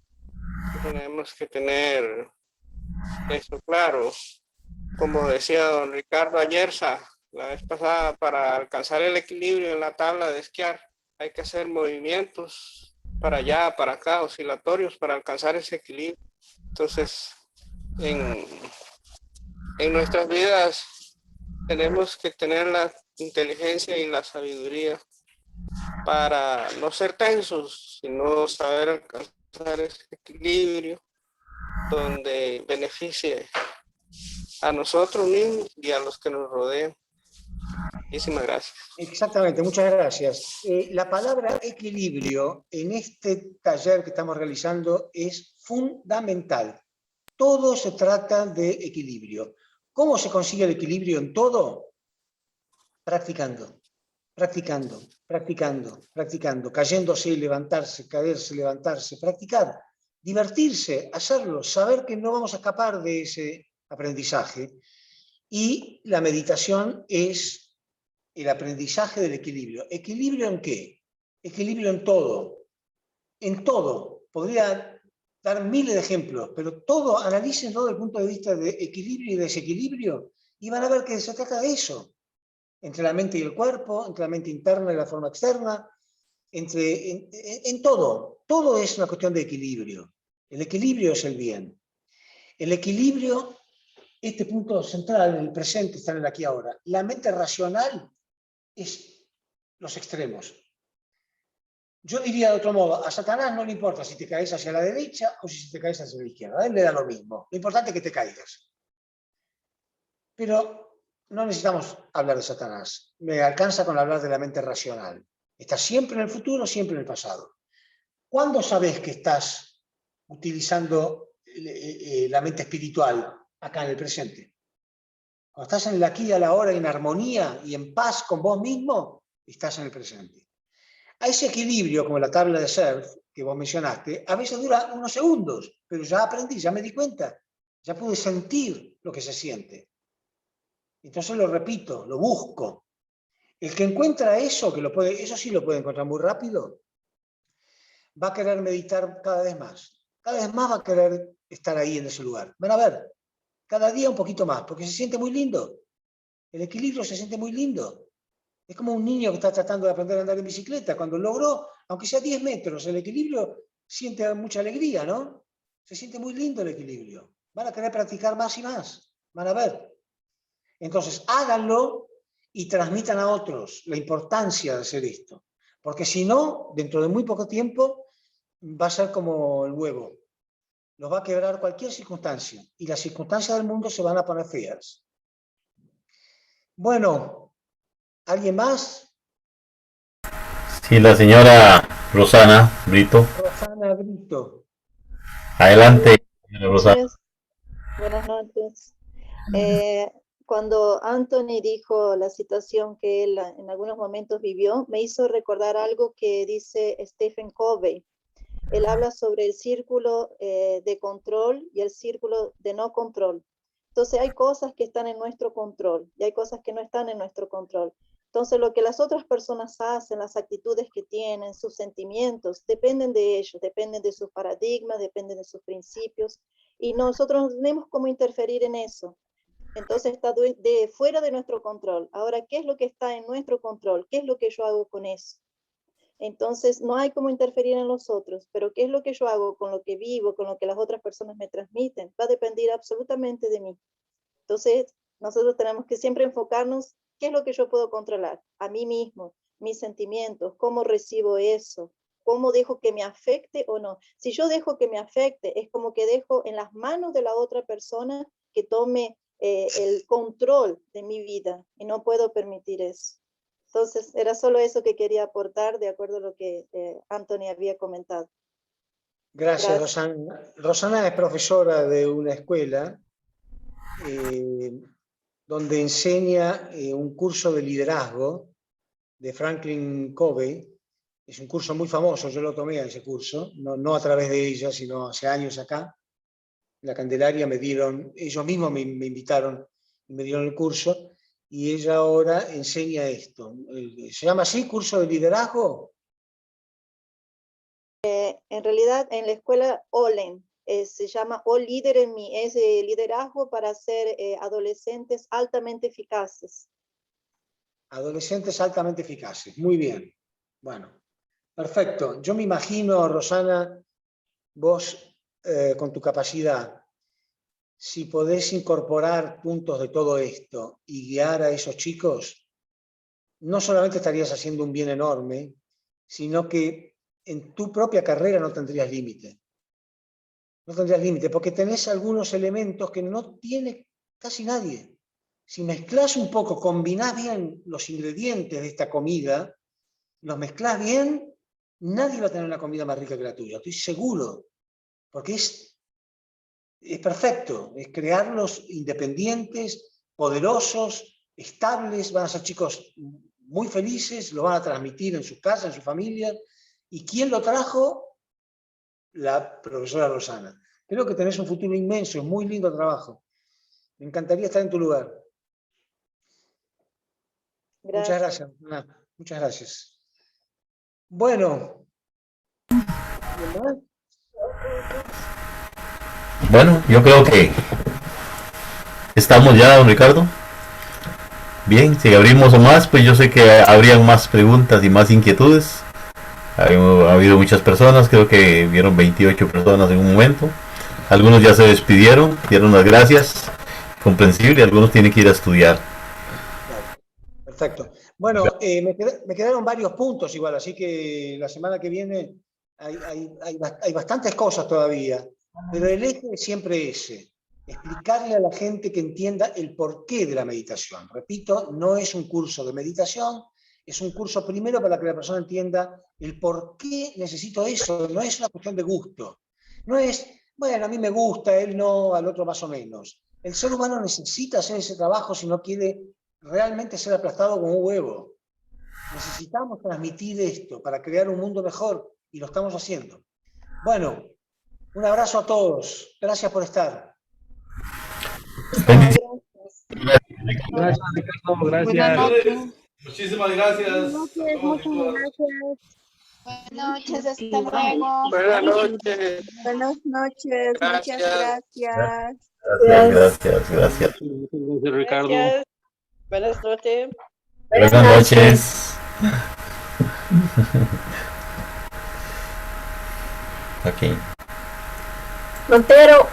Tenemos que tener eso claro. Como decía don Ricardo Ayerza la vez pasada, para alcanzar el equilibrio en la tabla de esquiar hay que hacer movimientos para allá, para acá, oscilatorios para alcanzar ese equilibrio. Entonces, en nuestras vidas tenemos que tener la inteligencia y la sabiduría para no ser tensos, sino saber alcanzar ese equilibrio donde beneficie a nosotros mismos y a los que nos rodean. Muchísimas gracias. Exactamente, muchas gracias. La palabra equilibrio en este taller que estamos realizando es fundamental. Todo se trata de equilibrio. ¿Cómo se consigue el equilibrio en todo? Practicando, practicando, practicando, practicando, cayéndose, levantarse, caerse, levantarse, practicar, divertirse, hacerlo, saber que no vamos a escapar de ese aprendizaje. Y la meditación es el aprendizaje del equilibrio. ¿Equilibrio en qué? Equilibrio en todo. En todo. Podría dar miles de ejemplos, pero todo, analicen todo desde el punto de vista de equilibrio y desequilibrio y van a ver que se trata de eso. Entre la mente y el cuerpo, entre la mente interna y la forma externa, en todo. Todo es una cuestión de equilibrio. El equilibrio es el bien. El equilibrio, este punto central, en el presente, está en el aquí y ahora. La mente racional es los extremos. Yo diría de otro modo, a Satanás no le importa si te caes hacia la derecha o si te caes hacia la izquierda. A él le da lo mismo. Lo importante es que te caigas. Pero no necesitamos hablar de Satanás. Me alcanza con hablar de la mente racional. Está siempre en el futuro, siempre en el pasado. ¿Cuándo sabes que estás utilizando la mente espiritual acá en el presente? Cuando estás en el aquí y a la hora, en armonía y en paz con vos mismo, estás en el presente. A ese equilibrio, como la tabla de surf que vos mencionaste, a veces dura unos segundos, pero ya aprendí, ya me di cuenta, ya pude sentir lo que se siente. Entonces lo repito, lo busco. El que encuentra eso, eso sí lo puede encontrar muy rápido, va a querer meditar cada vez más. Cada vez más va a querer estar ahí en ese lugar. Van a ver, cada día un poquito más, porque se siente muy lindo. El equilibrio se siente muy lindo. Es como un niño que está tratando de aprender a andar en bicicleta. Cuando logró, aunque sea 10 metros, el equilibrio, siente mucha alegría, ¿no? Se siente muy lindo el equilibrio. Van a querer practicar más y más. Van a ver. Entonces, háganlo y transmitan a otros la importancia de hacer esto. Porque si no, dentro de muy poco tiempo, va a ser como el huevo. Los va a quebrar cualquier circunstancia. Y las circunstancias del mundo se van a poner feas. Bueno, ¿alguien más? Sí, la señora Rosana Brito. Rosana Brito. Adelante, señora Rosana. Buenas noches. Cuando Anthony dijo la situación que él en algunos momentos vivió, me hizo recordar algo que dice Stephen Covey. Él habla sobre el círculo de control y el círculo de no control. Entonces hay cosas que están en nuestro control y hay cosas que no están en nuestro control. Entonces lo que las otras personas hacen, las actitudes que tienen, sus sentimientos, dependen de ellos, dependen de sus paradigmas, dependen de sus principios, y nosotros no tenemos cómo interferir en eso. Entonces está fuera de nuestro control. Ahora, ¿qué es lo que está en nuestro control? ¿Qué es lo que yo hago con eso? Entonces no hay cómo interferir en los otros, pero ¿qué es lo que yo hago con lo que vivo, con lo que las otras personas me transmiten? Va a depender absolutamente de mí. Entonces nosotros tenemos que siempre enfocarnos, ¿qué es lo que yo puedo controlar? A mí mismo, mis sentimientos, cómo recibo eso, cómo dejo que me afecte o no. Si yo dejo que me afecte, es como que dejo en las manos de la otra persona que tome el control de mi vida, y no puedo permitir eso. Entonces, era solo eso que quería aportar de acuerdo a lo que Anthony había comentado. Gracias, Rosana. Rosana es profesora de una escuela donde enseña un curso de liderazgo de Franklin Covey. Es un curso muy famoso, yo lo tomé a ese curso, no a través de ella, sino hace años acá. En la Candelaria ellos mismos me invitaron y me dieron el curso, y ella ahora enseña esto. ¿Se llama así, curso de liderazgo? En realidad, en la escuela OLEN, se llama All Leader en mí, es liderazgo para ser adolescentes altamente eficaces. Adolescentes altamente eficaces, muy bien. Bueno, perfecto. Yo me imagino, Rosana, vos con tu capacidad, si podés incorporar puntos de todo esto y guiar a esos chicos, no solamente estarías haciendo un bien enorme, sino que en tu propia carrera no tendrías límite. No tendrías límite, porque tenés algunos elementos que no tiene casi nadie. Si mezclás un poco, combinás bien los ingredientes de esta comida, los mezclás bien, nadie va a tener una comida más rica que la tuya, estoy seguro, porque es perfecto, es crearlos independientes, poderosos, estables, van a ser chicos muy felices, lo van a transmitir en sus casas, en sus familias. ¿Y quién lo trajo? La profesora Rosana. Creo que tenés un futuro inmenso, es muy lindo trabajo. Me encantaría estar en tu lugar. Gracias. Muchas gracias, Rosana. Muchas gracias. Bueno. Bueno, yo creo que estamos ya, don Ricardo. Bien, si abrimos más, pues yo sé que habrían más preguntas y más inquietudes. Ha habido muchas personas, creo que vieron 28 personas en un momento. Algunos ya se despidieron, dieron las gracias, comprensible, algunos tienen que ir a estudiar. Perfecto. Bueno, me quedaron varios puntos igual, así que la semana que viene hay bastantes cosas todavía, pero el eje es siempre ese, explicarle a la gente que entienda el porqué de la meditación. Repito, no es un curso de meditación, es un curso primero para que la persona entienda el por qué necesito eso, no es una cuestión de gusto. No es, bueno, a mí me gusta, él no, al otro más o menos. El ser humano necesita hacer ese trabajo si no quiere realmente ser aplastado como un huevo. Necesitamos transmitir esto para crear un mundo mejor y lo estamos haciendo. Bueno, un abrazo a todos. Gracias por estar. Gracias, Ricardo. Buenas Gracias. noches. Muchísimas gracias. Muchas gracias. Buenas noches, hasta luego. Buenas noches. Buenas noches. Muchas Gracias. gracias. Gracias. Gracias, Ricardo. Buenas noches. Buenas noches. Ok. Montero.